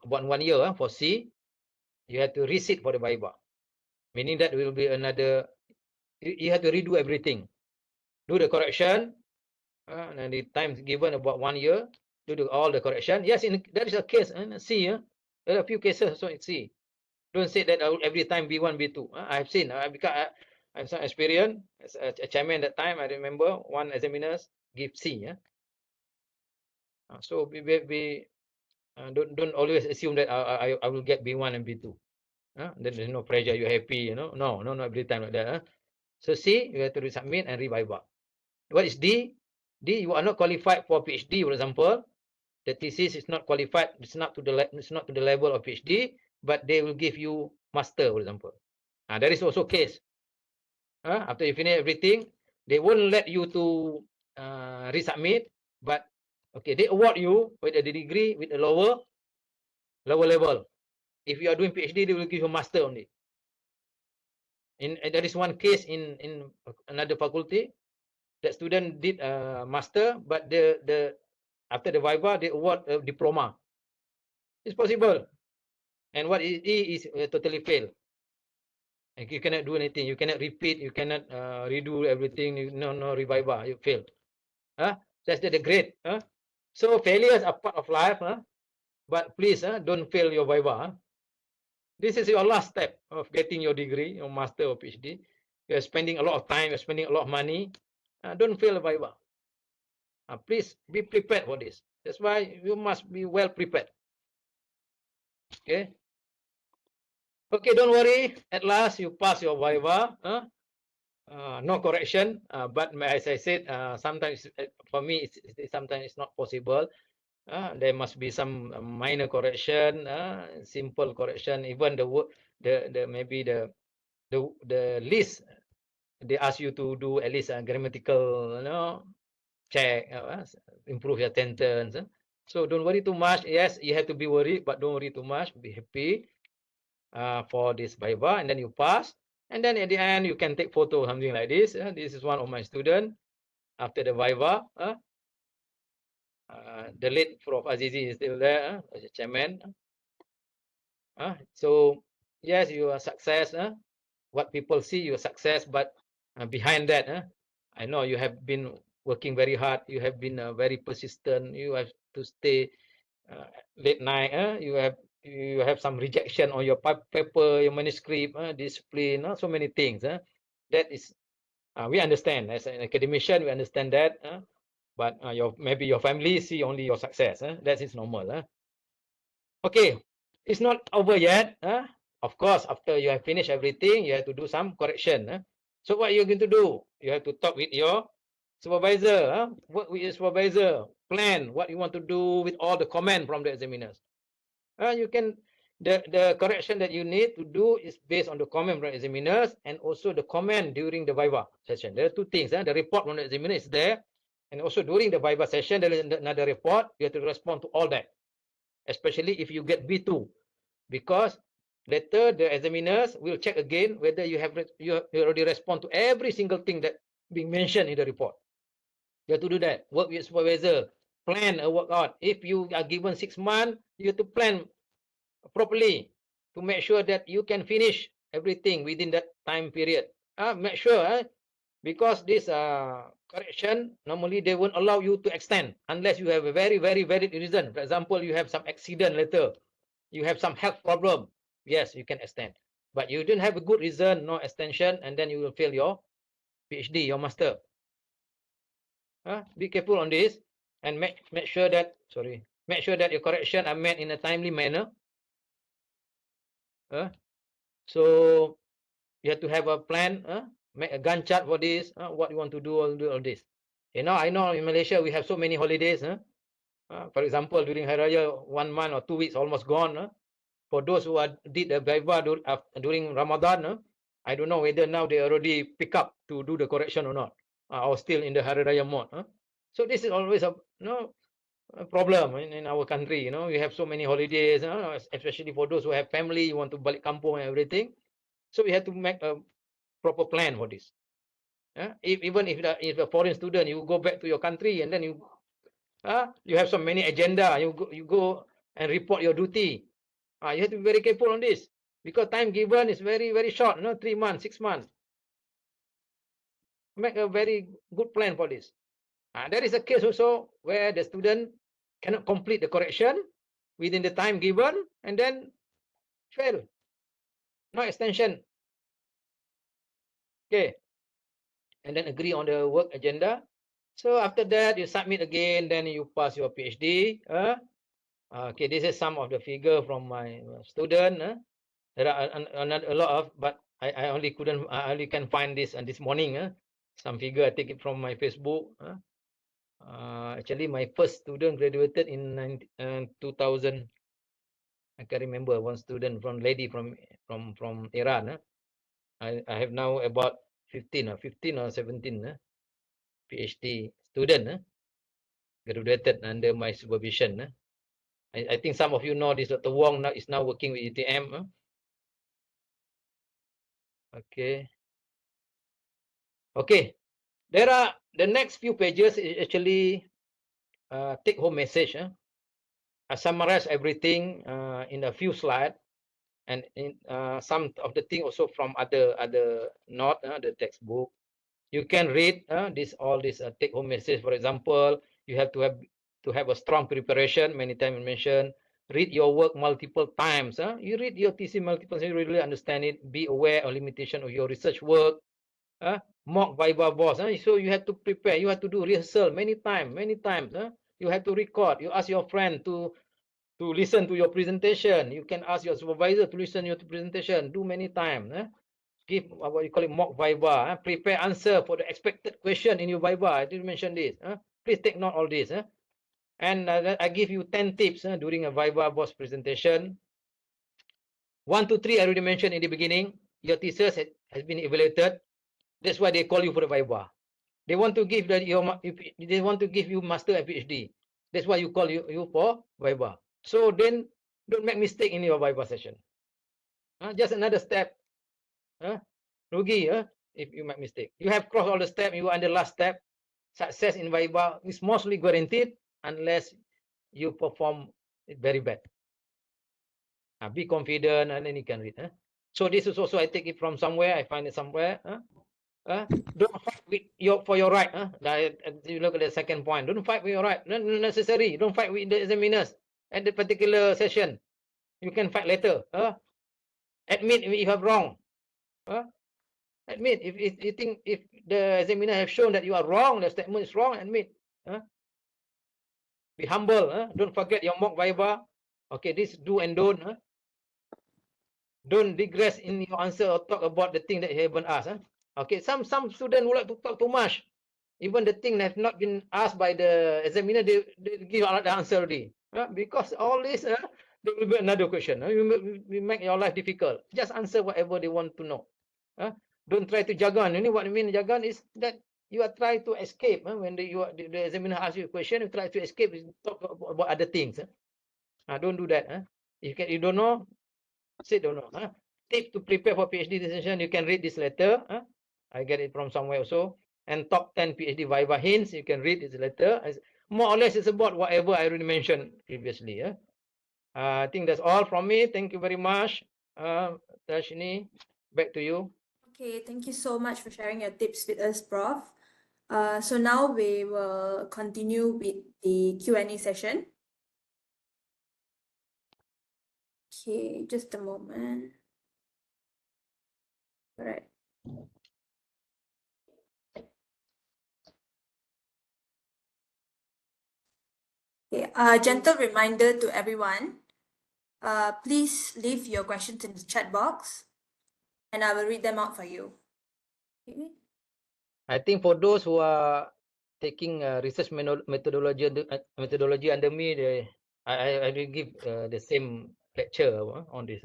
About 1 year for C. You have to resit for the Viva. Meaning that will be another, you have to redo everything. Do the correction, and the time given about 1 year to do all the correction. Yes, that is a case. C, there are a few cases, so it's C. Don't say that every time B1, B2. I've seen, because I have some experience as a chairman that time. I remember one examiners give C. Yeah. So don't always assume that I will get B1 and B2. Then there's no pressure. You're happy. You know. No, not every time like that. So C, you have to resubmit and reviva. What is D? D, you are not qualified for PhD, for example. The thesis is not qualified. It's not to the level of PhD, but they will give you master, for example. That is also case. After you finish everything, they won't let you to resubmit, but okay, they award you with a degree with a lower level. If you are doing PhD, they will give you master only. There is one case in another faculty. That student did a master, but after the Viva, they award a diploma. It's possible. And what it is totally fail. And you cannot do anything. You cannot repeat. You cannot redo everything. No reviva. You fail. That's the grade. So failures are part of life. But please don't fail your Viva. This is your last step of getting your degree, your master or PhD. You're spending a lot of time. You're spending a lot of money. Don't fail Viva. Please be prepared for this. That's why you must be well prepared. Okay. Okay, don't worry. At last, you pass your Viva. No correction. But as I said, sometimes for me, sometimes it's not possible. There must be some minor correction, simple correction. Even the maybe the list they ask you to do at least a grammatical, check, improve your sentence. So don't worry too much. Yes, you have to be worried, but don't worry too much. Be happy for this Viva, and then you pass. And then at the end, you can take photo, something like this. This is one of my students after the Viva. The late Prof. Azizi is still there as a chairman. So yes, you are success. What people see, your success, but behind that, I know you have been working very hard. You have been very persistent. You have to stay late night. You have some rejection on your paper, your manuscript, discipline, so many things. That is, we understand as an academician, we understand that. But maybe your family see only your success. That is normal. Okay, it's not over yet. Of course, after you have finished everything, you have to do some correction. So what you're going to do? You have to talk with your supervisor. Work with your supervisor. Plan what you want to do with all the comment from the examiners. You can the correction that you need to do is based on the comment from the examiners and also the comment during the Viva session. There are two things. The report from the examiner is there, and also during the Viva session there is another report. You have to respond to all that, especially if you get B2, because later the examiners will check again whether you already respond to every single thing that being mentioned in the report. You have to do that. Work with supervisor. Plan a workout. If you are given 6 months, you have to plan properly to make sure that you can finish everything within that time period. Make sure, because this correction, normally they won't allow you to extend unless you have a very, very valid reason. For example, you have some accident later, you have some health problem. Yes, you can extend. But you didn't have a good reason, no extension, and then you will fail your PhD, your master. Be careful on this and make sure that your correction are made in a timely manner. So you have to have a plan, make a Gantt chart for this, what you want to do, all this. I know in Malaysia we have so many holidays. For example, during Hari Raya, 1 month or 2 weeks almost gone. For those who did the Viva during Ramadan, I don't know whether now they already pick up to do the correction or not, or still in the Hari Raya mode. So this is always a problem in our country. We have so many holidays, especially for those who have family, you want to balik kampung and everything. So we have to make a proper plan for this. Even if a foreign student, you go back to your country and then you have so many agenda. You go and report your duty. You have to be very careful on this because time given is very, very short. 3 months, 6 months. Make a very good plan for this. There is a case also where the student cannot complete the correction within the time given and then fail. No extension. Okay. And then agree on the work agenda. So after that, you submit again, then you pass your PhD. Okay, this is some of the figure from my student. There are a lot of, but I only couldn't, I only can find this this morning. Some figure I take it from my Facebook. Actually, my first student graduated in 2000. I can remember one student from lady from Iran. I have now about 15 or 17 PhD student graduated under my supervision. I think some of you know this Dr. Wong now is now working with UTM. Okay. Okay. There are the next few pages is actually take home message. I summarize everything in a few slides, and in some of the thing also from other note the textbook. You can read all this take home message. For example, you have to have a strong preparation. Many times mentioned. Read your work multiple times. You read your thesis multiple times, you really understand it. Be aware of limitation of your research work. Mock Viva boss. So you have to prepare. You have to do rehearsal many times. You have to record. You ask your friend to listen to your presentation. You can ask your supervisor to listen to your presentation. Do many times. Give what you call it mock Viva. Prepare answer for the expected question in your Viva. I didn't mention this. Please take note all this. And I give you 10 tips during a Viva boss presentation. 1, 2, 3, I already mentioned in the beginning. Your thesis has been evaluated. That's why they call you for the Viva. They want to give they want to give you master and PhD. That's why you call you for Viva. So then don't make mistake in your Viva session. Just another step. Rugi, if you make mistake. You have crossed all the steps, you are on the last step. Success in Viva is mostly guaranteed unless you perform it very bad. Be confident and then you can read. So this is also, I take it from somewhere, I find it somewhere. Don't fight with for your right. You look at the second point. Don't fight with your right. Not necessary. Don't fight with the examiners at the particular session. You can fight later. Admit if you have wrong. Admit if you think if the examiner have shown that you are wrong, the statement is wrong. Admit. Be humble. Don't forget your mock Viva. Okay, this do and don't. Don't digress in your answer or talk about the thing that you haven't asked. Okay, some students would like to talk too much. Even the thing that have not been asked by the examiner, they give out the answer already. Because all this, there will be another question. We make your life difficult. Just answer whatever they want to know. Don't try to jargon. You know what I mean? Jargon is that you are trying to escape. When the examiner asks you a question, you try to escape, talk about other things. Don't do that. You don't know, say don't know. Tips to prepare for PhD dissertation. You can read this letter. I get it from somewhere also. And top 10 PhD Viva hints. You can read this letter. More or less, it's about whatever I already mentioned previously. I think that's all from me. Thank you very much. Darshini, back to you. Okay, thank you so much for sharing your tips with us, Prof. So now we will continue with the Q&A session. Okay, just a moment. All right. Okay, a gentle reminder to everyone, please leave your questions in the chat box and I will read them out for you. Okay. I think for those who are taking research methodology under me, I will give the same lecture on this.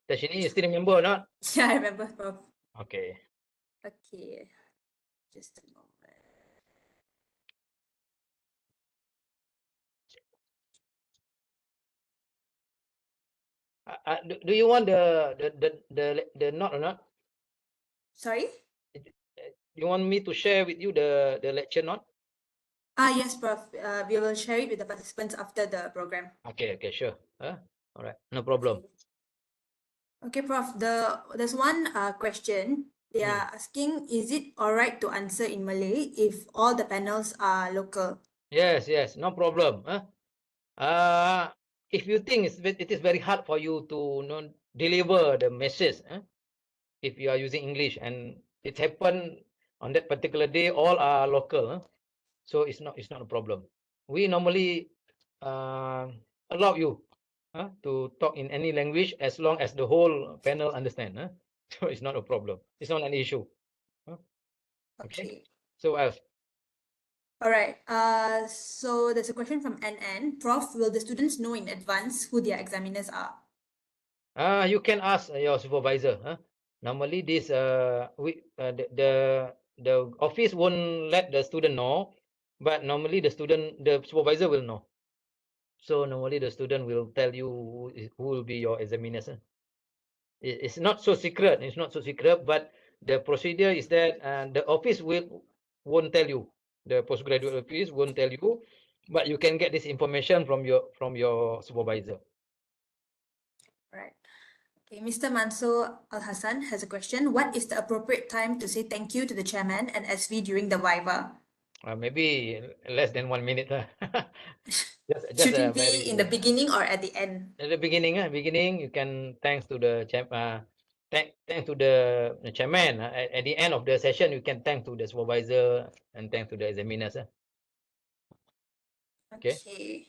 Darshini, you still remember or not? Yeah, I remember, Prof. Okay. Okay, just a moment. Do you want the note or not? Sorry? You want me to share with you the lecture note? Yes, Prof. We will share it with the participants after the program. Okay, sure. All right, no problem. Okay, Prof. There's one question. They are asking, is it all right to answer in Malay if all the panels are local? Yes, no problem. If you think it is very hard for you to deliver the message, if you are using English and it happened on that particular day. All are local, so it's not a problem. We normally allow you to talk in any language as long as the whole panel understand. So it's not a problem. It's not an issue. Okay. Okay. So else. All right. So there's a question from NN. Prof, will the students know in advance who their examiners are? You can ask your supervisor. Normally, this the office won't let the student know, but normally the supervisor will know. So normally the student will tell you who will be your examiners. It's not so secret. It's not so secret, but the procedure is that the office won't tell you. The postgraduate office won't tell you, but you can get this information from your supervisor. Right. Okay, Mr. Mansoor Al Hassan has a question. What is the appropriate time to say thank you to the chairman and SV during the Viva? Maybe less than 1 minute. Just Should a it be very in the beginning or at the end? at the beginning. Beginning you can thanks to the thanks to the chairman. At the end of the session, you can thank to the supervisor and thank to the examiners. Okay. Okay.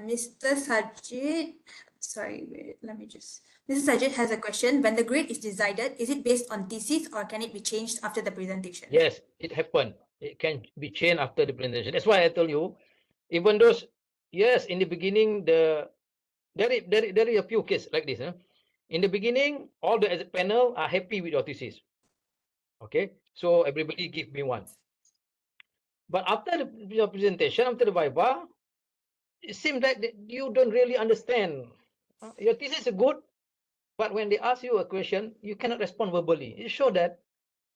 Mr. Sajid, sorry, wait, let me just. Mr. Sajid has a question. When the grade is decided, is it based on thesis or can it be changed after the presentation? Yes, it happened. It can be changed after the presentation. That's why I told you, even those, yes, in the beginning, there is a few cases like this. In the beginning, all the panel are happy with your thesis. Okay, so everybody give me one. But after your presentation, after the Viva, it seems like you don't really understand. Your thesis is good, but when they ask you a question, you cannot respond verbally. It shows that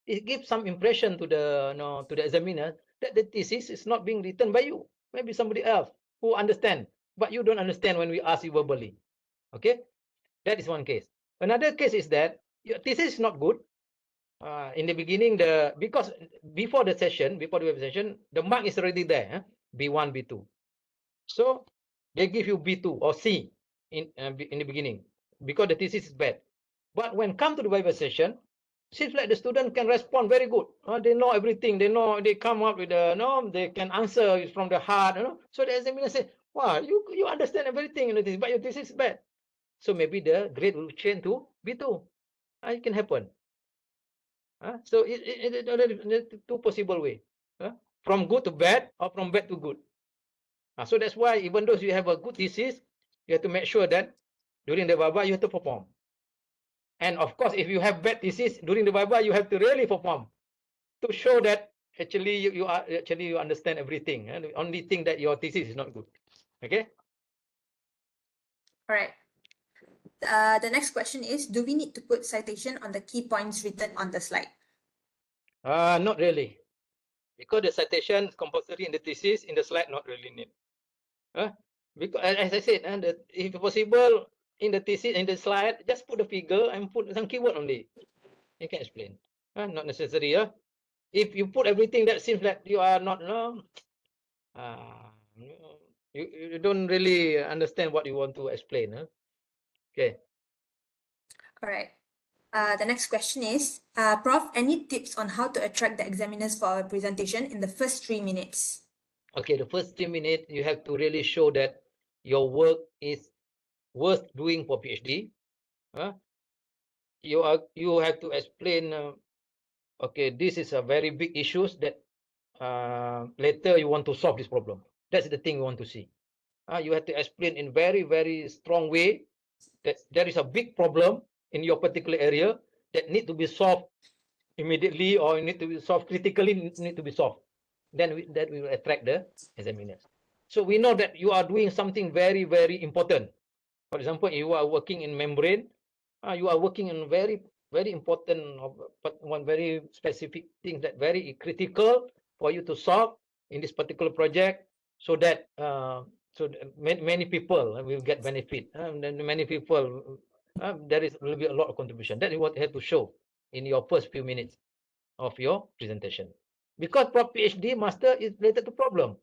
it gives some impression to the to the examiner that the thesis is not being written by you. Maybe somebody else who understand, but you don't understand when we ask you verbally. Okay, that is one case. Another case is that your thesis is not good. In the beginning, because before the web session, the mark is already there, B1, B2. So they give you B2 or C in the beginning because the thesis is bad. But when come to the Viva session, seems like the student can respond very good. They know everything. They come up with they can answer from the heart. So the examiner say, wow, you understand everything in this, but your thesis is bad. So maybe the grade will change to B2. It can happen. So it two possible way. From good to bad or from bad to good. So that's why even though you have a good thesis, you have to make sure that during the Viva you have to perform. And of course, if you have bad thesis during the Viva, you have to really perform to show that actually you understand everything. And the only thing that your thesis is not good. Okay. All right. The next question is, do we need to put citation on the key points written on the slide? Not really. Because the citation is compulsory in the thesis, in the slide, not really need. Because as I said, if possible, in the thesis, in the slide, just put the figure and put some keyword only. You can explain. Not necessary. If you put everything, that seems like you are not, you don't really understand what you want to explain. Okay. All right. The next question is, Prof, any tips on how to attract the examiners for our presentation in the first 3 minutes? Okay, the first 3 minutes, you have to really show that your work is worth doing for PhD. You have to explain, okay, this is a very big issues that later you want to solve this problem. That's the thing you want to see. You have to explain in very, very strong way that there is a big problem in your particular area that need to be solved immediately or need to be solved critically, need to be solved. Then that will attract the examiners. So we know that you are doing something very, very important. For example, you are working in membrane, you are working in very, very important, but one very specific thing that very critical for you to solve in this particular project, so that many people will get benefit. Then many people, there will be a lot of contribution. That is what you have to show in your first few minutes of your presentation. Because PhD master is related to problem.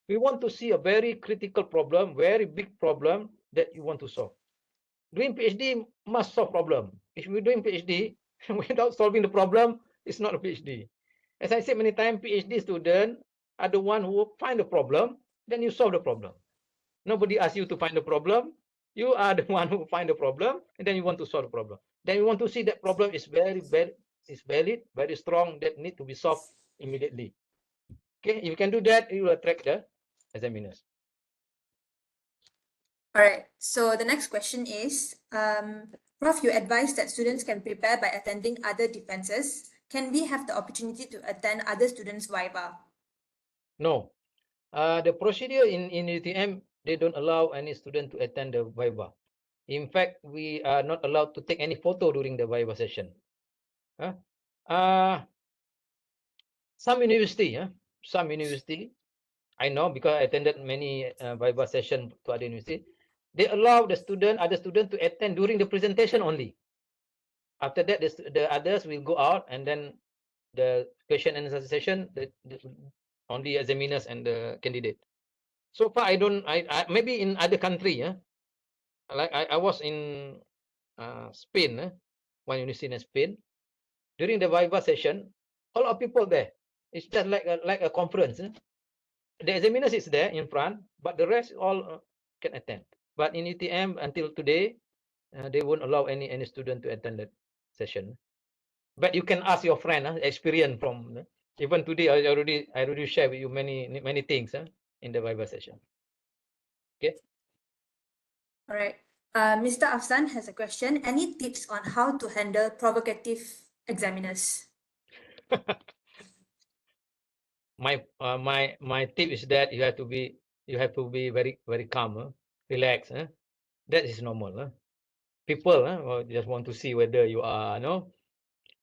We want to see a very critical problem, very big problem that you want to solve. Doing PhD must solve problem. If you're doing PhD, Without solving the problem, it's not a PhD. As I said many times, PhD students are the one who find the problem, then you solve the problem. Nobody asks you to find the problem. You are the one who find the problem, and then you want to solve the problem. Then you want to see that problem is very valid, very strong, that need to be solved immediately. Okay, if you can do that, you will attract the examiners. All right. So the next question is, Prof, you advise that students can prepare by attending other defenses. Can we have the opportunity to attend other students' Viva? No. The procedure in UTM, they don't allow any student to attend the Viva. In fact, we are not allowed to take any photo during the Viva session. Some university, I know because I attended many Viva session to other university, they allow the other student to attend during the presentation only. After that, the others will go out, and then the question and answer session, only examiners and the candidate. So far, I don't. Maybe in other country, like I was in Spain, one university in Spain. During the Viva session, a lot of people there. It's just like a conference. The examiners is there in front, but the rest all can attend. But in UTM until today, they won't allow any student to attend that session. But you can ask your friend, experience from. Even today, I already share with you many things in the Viva session. Okay. All right. Mr. Afsan has a question. Any tips on how to handle provocative examiners? My tip is that you have to be very calm, relax. That is normal. People just want to see whether you are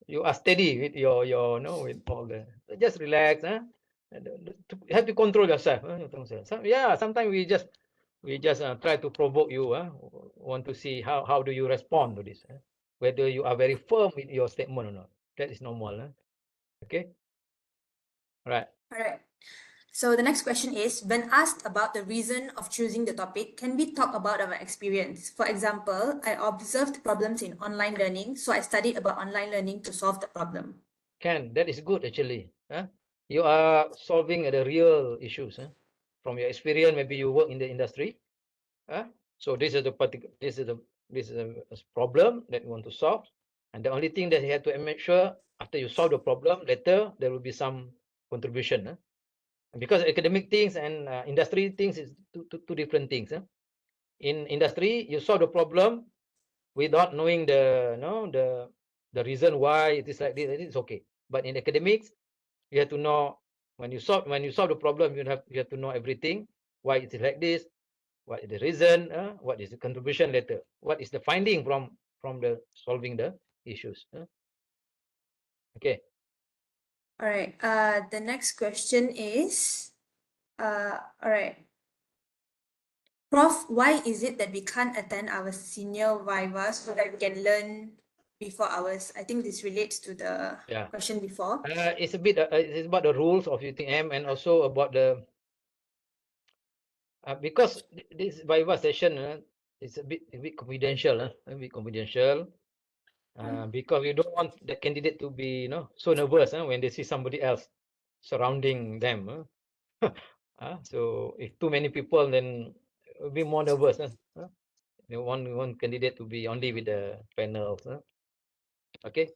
you are steady with your with all the, just relax. You have to control yourself. Sometimes we just try to provoke you. Want to see how do you respond to this. Whether you are very firm with your statement or not. That is normal. Okay. All right. All right. So the next question is, when asked about the reason of choosing the topic, can we talk about our experience? For example, I observed problems in online learning, so I studied about online learning to solve the problem. That is good actually. You are solving the real issues. From your experience, maybe you work in the industry. So this is a problem that you want to solve, and the only thing that you have to make sure after you solve the problem, later there will be some contribution. Because academic things and industry things is two different things. In industry, you solve the problem without knowing the reason why it is like this. It's okay. But in academics, you have to know when you solve the problem, you have to know everything. Why it is like this? What is the reason? What is the contribution later? What is the finding from the solving the issues? Okay. All right. The next question is, all right. Prof, why is it that we can't attend our senior Viva so that we can learn before hours? I think this relates to the question before. It's a bit. It's about the rules of UTM and also about the because this Viva session is a bit confidential. A bit confidential. Because we don't want the candidate to be so nervous when they see somebody else surrounding them. So if too many people, then it will be more nervous. We want one candidate to be only with the panels. Okay.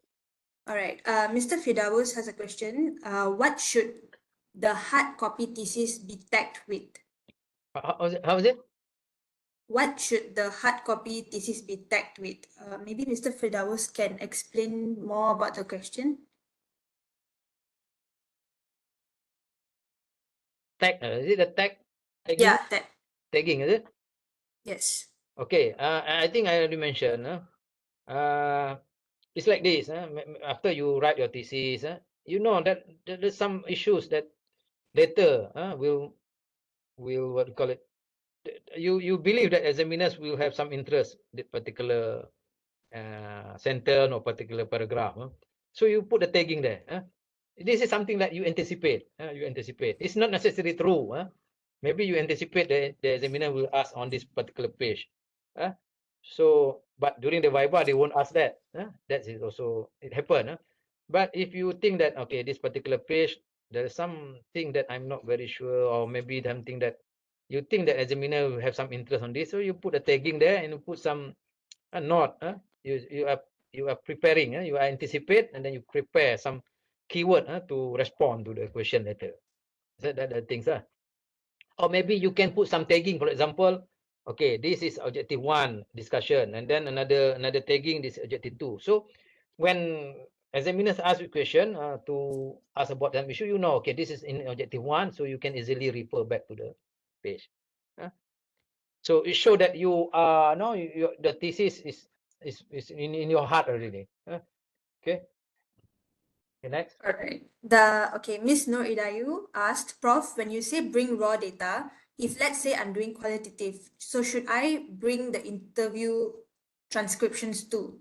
All right. Mr. Firdaus has a question. What should the hard copy thesis be tagged with? How is it? What should the hard copy thesis be tagged with? Maybe Mr. Firdaus can explain more about the question. Tag. Is it a tag? Tagging? Yeah, tag. Tagging, is it? Yes. Okay. I think I already mentioned. It's like this. After you write your thesis, you know that there's some issues that later will what do you call it? You believe that examiners will have some interest in particular sentence or particular paragraph. So you put the tagging there. This is something that you anticipate. It's not necessarily true. Maybe you anticipate that the examiner will ask on this particular page. So, but during the Viva, they won't ask that. That is also, it happened. But if you think that, okay, this particular page, there is something that I'm not very sure, or maybe something that you think that examiner will have some interest on this, so you put a tagging there and you put some note. You are preparing, you are anticipate, and then you prepare some keyword to respond to the question later. That the things. Or maybe you can put some tagging, for example, okay, this is objective 1 discussion, and then another tagging, this objective 2. So when examiners ask you question to ask about that issue, you know, okay, this is in objective 1, so you can easily refer back to the page. So it shows that you are the thesis is in your heart already. Okay. Okay, next. All right. Okay, Miss Nur Idayu asked, Prof, when you say bring raw data, if let's say I'm doing qualitative, so should I bring the interview transcriptions too?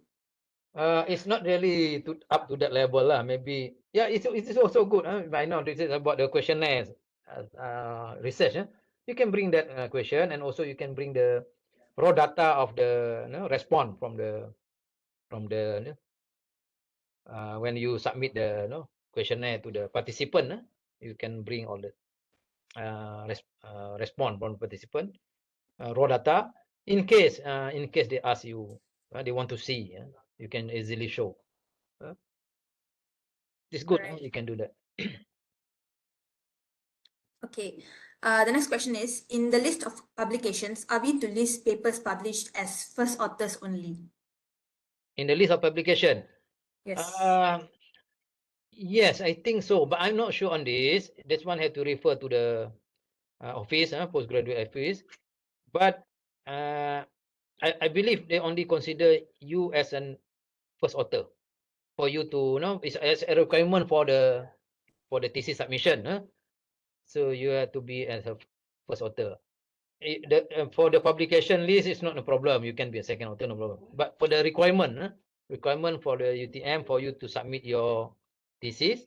It's not really up to that level lah. Maybe, yeah, it is also good. By now, this is about the questionnaires research. You can bring that question, and also you can bring the raw data of the response from the when you submit the questionnaire to the participant. You can bring all the response from participant, raw data. In case they ask you, they want to see, you can easily show. It's good. Alright. You can do that. Okay. The next question is, in the list of publications, are we to list papers published as first authors only? In the list of publication? Yes. Yes, I think so, but I'm not sure on this. This one had to refer to the office, postgraduate office. But I believe they only consider you as an first author for you to it's as a requirement for the thesis submission. So you have to be as a first author. For the publication list, it's not a problem. You can be a second author, no problem. But for the requirement for the UTM, for you to submit your thesis,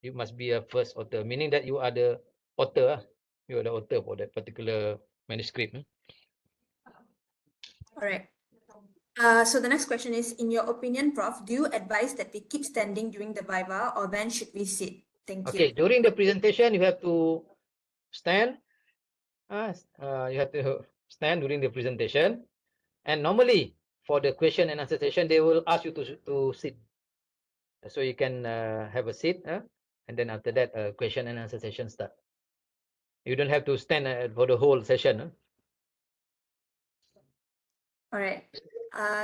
you must be a first author, meaning that you are the author. You are the author for that particular manuscript. All right. So the next question is, in your opinion, Prof, do you advise that we keep standing during the Viva, or when should we sit? Thank you. Okay, during the presentation, you have to stand. You have to stand during the presentation. And normally, for the question and answer session, they will ask you to sit. So you can have a seat, and then after that, question and answer session start. You don't have to stand for the whole session. All right.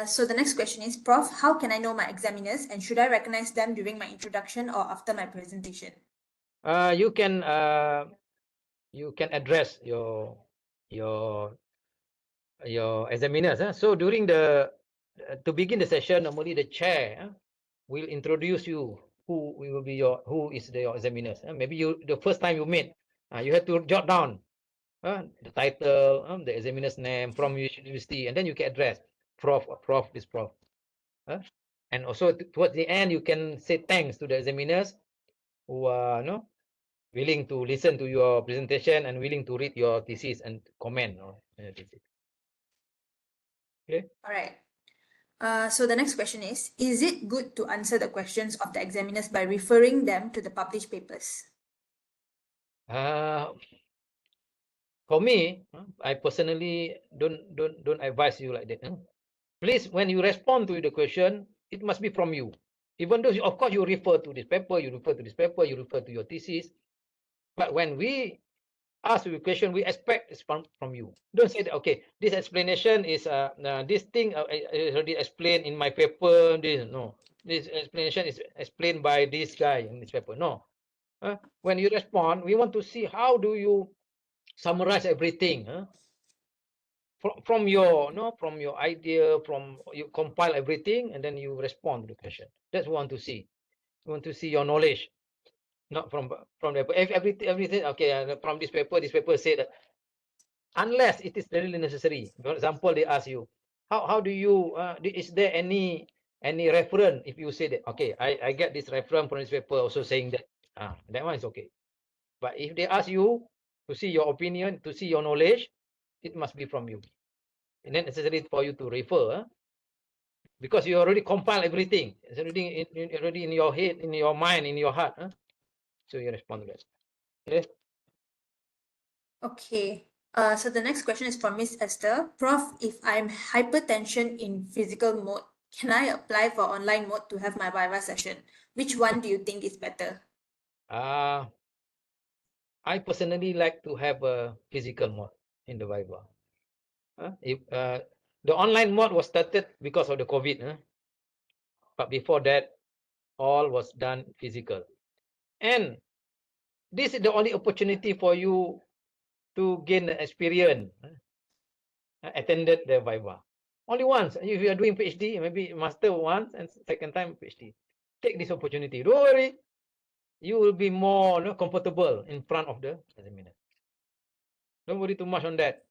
So the next question is, Prof, how can I know my examiners, and should I recognize them during my introduction or after my presentation? You can address your examiners. So during to begin the session, normally the chair will introduce you who will be your examiners. Maybe the first time you meet, you have to jot down the title, the examiner's name, from which university, and then you can address prof, this prof. And also towards the end, you can say thanks to the examiners who are willing to listen to your presentation and willing to read your thesis and comment on your thesis. Okay. All right. So the next question is it good to answer the questions of the examiners by referring them to the published papers? For me, I personally don't advise you like that. Please, when you respond to the question, it must be from you. Even though, of course, you refer to this paper, you refer to your thesis. But when we ask you a question, we expect it's from you. Don't say that, okay, this explanation is this thing is already explained in my paper. This explanation is explained by this guy in this paper. No. When you respond, we want to see how do you summarize everything. From your idea, you compile everything and then you respond to the question. That's what we want to see. We want to see your knowledge, not from the everything. Okay, from this paper said that, unless it is really necessary. For example, they ask you, how do you is there any reference? If you say that, okay, I get this reference from this paper also saying that, that one is okay. But if they ask you to see your opinion, to see your knowledge, it must be from you. not necessary for you to refer, because you already compile everything. It's already in your head, in your mind, in your heart. So you respond to that. Okay. Okay. So the next question is from Miss Esther. Prof, if I'm hypertension in physical mode, can I apply for online mode to have my Viva session? Which one do you think is better? I personally like to have a physical mode in the Viva. If the online mode was started because of the COVID, but before that, all was done physical. And this is the only opportunity for you to gain the experience. Attended the Viva. Only once. If you are doing PhD, maybe master once and second time PhD. Take this opportunity. Don't worry. You will be more comfortable in front of the examiner. Don't worry too much on that.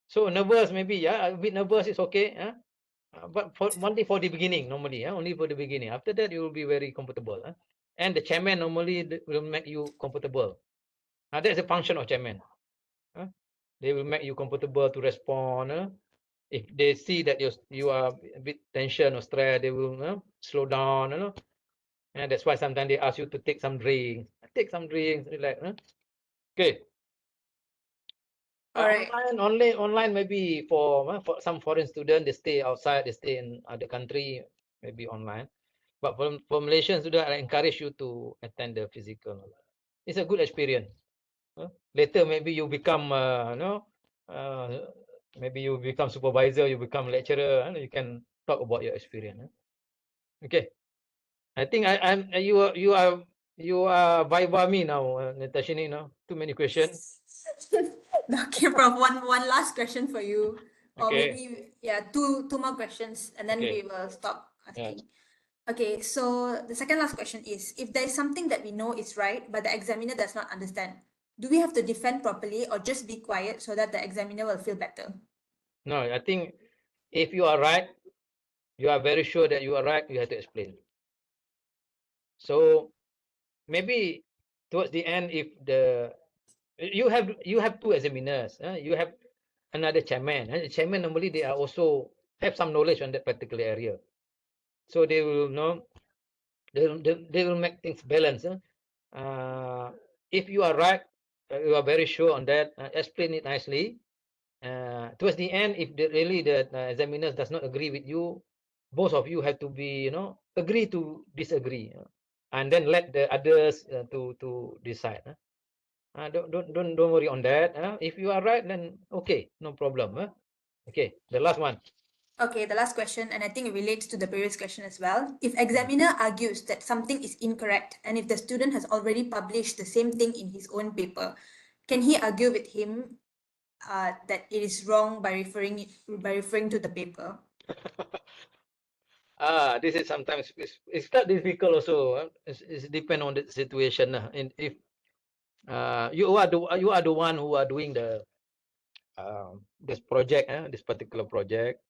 So nervous, maybe, yeah, a bit nervous is okay. But only for the beginning, normally, only for the beginning. After that, you will be very comfortable. And the chairman normally will make you comfortable. That's a function of chairman. They will make you comfortable to respond. If they see that you are a bit tension or stress, they will slow down. And that's why sometimes they ask you to take some drinks. Take some drinks, relax. Okay. All right. Online maybe for some foreign students, they stay outside, they stay in other country, maybe online. But for Malaysian students, I encourage you to attend the physical. It's a good experience. Later, maybe you become, maybe you become supervisor, you become lecturer, and you can talk about your experience. Okay. I think you are Viva me now, Natashini. Too many questions. Okay, Prof. One last question for you, or Okay. maybe two more questions, and then Okay. we will stop Yeah. asking. Okay, so the second last question is, if there is something that we know is right, but the examiner does not understand, do we have to defend properly or just be quiet so that the examiner will feel better? No, I think if you are right, you are very sure that you are right, you have to explain. So maybe towards the end, if you have two examiners, you have another chairman. The chairman normally they are also have some knowledge on that particular area. So they will know, they will make things balance. If you are right, you are very sure on that, explain it nicely. Towards the end, if really the examiners does not agree with you, both of you have to be, agree to disagree, and then let the others to decide. Don't worry on that. If you are right, then okay, no problem. Okay, the last one. Okay, the last question, and I think it relates to the previous question as well. If examiner argues that something is incorrect, and if the student has already published the same thing in his own paper, can he argue with him that it is wrong by referring to the paper? This is sometimes it's quite difficult also. It's depend on the situation. And if you are the one who are doing the this project, this particular project,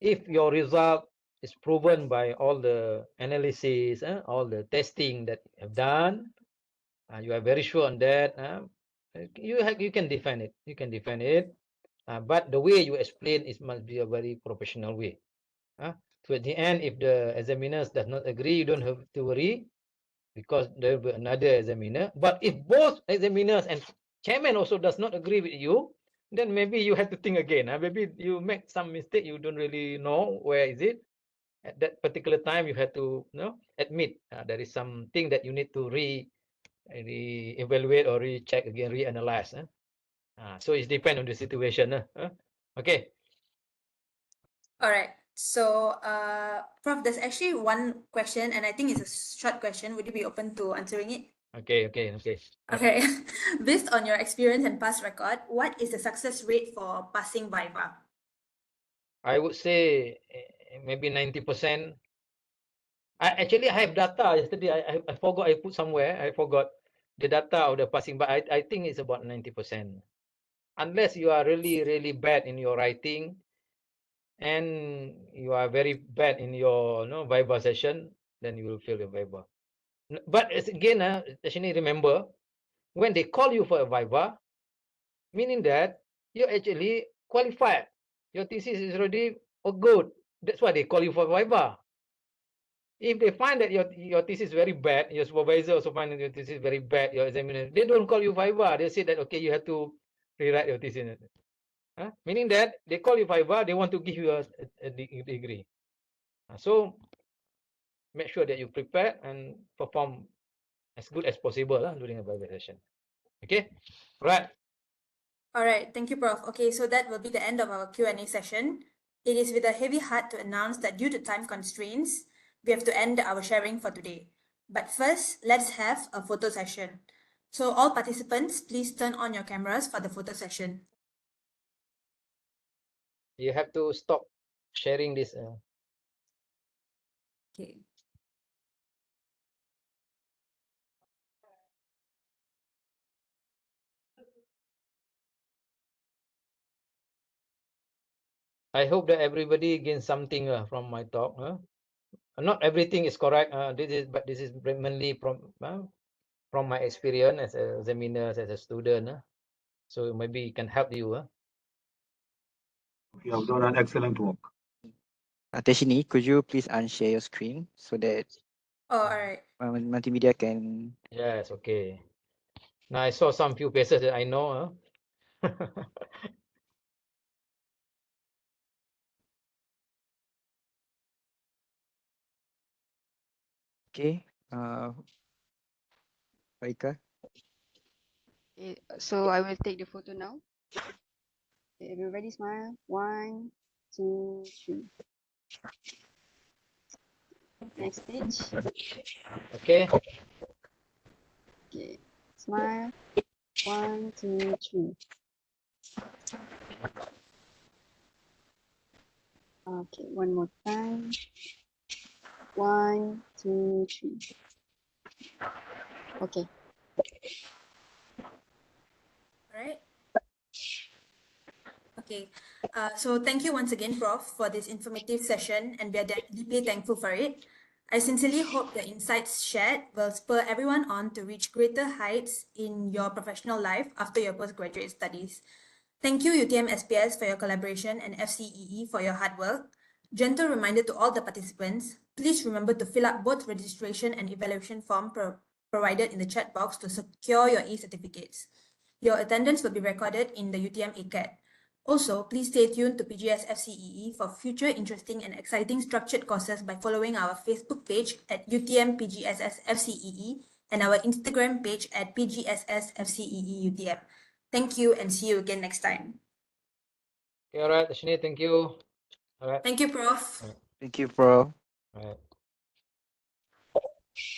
if your result is proven by all the analysis, all the testing that you have done, you are very sure on that. You can defend it. You can defend it. But the way you explain it must be a very professional way. So at the end, if the examiners does not agree, you don't have to worry, because there will be another examiner. But if both examiners and chairman also does not agree with you, then maybe you have to think again. Maybe you make some mistake, you don't really know where is it. At that particular time, you have to admit there is something that you need to re-evaluate or recheck again, reanalyze. So it depends on the situation. Okay. All right. So, Prof, there's actually one question, and I think it's a short question. Would you be open to answering it? Okay. Okay. Based on your experience and past record, what is the success rate for passing Viva? I would say maybe 90%. I have data yesterday. I forgot. I put somewhere. I forgot the data of the passing, but I think it's about 90%. Unless you are really, really bad in your writing and you are very bad in your Viva session, then you will fail your Viva. But again, actually remember, when they call you for a Viva, meaning that you actually qualified. Your thesis is already good. That's why they call you for Viva. If they find that your thesis is very bad, your supervisor also find that your thesis is very bad, your examiner, they don't call you Viva. They say that, okay, you have to rewrite your thesis. Meaning that they call you Viva, they want to give you a degree. So make sure that you prepare and perform as good as possible during a Viva session. Okay, right. All right, thank you, Prof. Okay, so that will be the end of our Q&A session. It is with a heavy heart to announce that due to time constraints, we have to end our sharing for today. But first, let's have a photo session. So all participants, please turn on your cameras for the photo session. You have to stop sharing this. Okay. I hope that everybody gains something from my talk. Not everything is correct. But this is mainly from my experience as a examiner, as a student. So maybe it can help you. You have done an excellent work. Teshini, could you please unshare your screen so that Oh, all right. multimedia can... Yes, okay. Now I saw some few faces that I know. Okay, Raika. Okay, so I will take the photo now. Okay, everybody smile. 1, 2, 3. Next stage. Okay. Okay, smile. 1, 2, 3. Okay, one more time. 1, 2, 3. Okay. All right. Okay, so thank you once again, Prof, for this informative session, and we are deeply thankful for it. I sincerely hope the insights shared will spur everyone on to reach greater heights in your professional life after your postgraduate studies. Thank you, UTM SPS, for your collaboration and FCEE for your hard work. Gentle reminder to all the participants, please remember to fill up both registration and evaluation form provided in the chat box to secure your e-certificates. Your attendance will be recorded in the UTM ACAD. Also, please stay tuned to PGS FCEE for future interesting and exciting structured courses by following our Facebook page at UTM PGSS FCEE and our Instagram page at PGSS FCEE UTM. Thank you and see you again next time. Okay, all right, Ashni, thank you. All right. Thank you, Prof. Thank you, Prof. All right.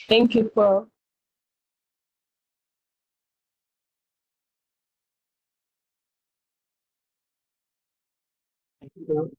Thank you, Prof. Thank you.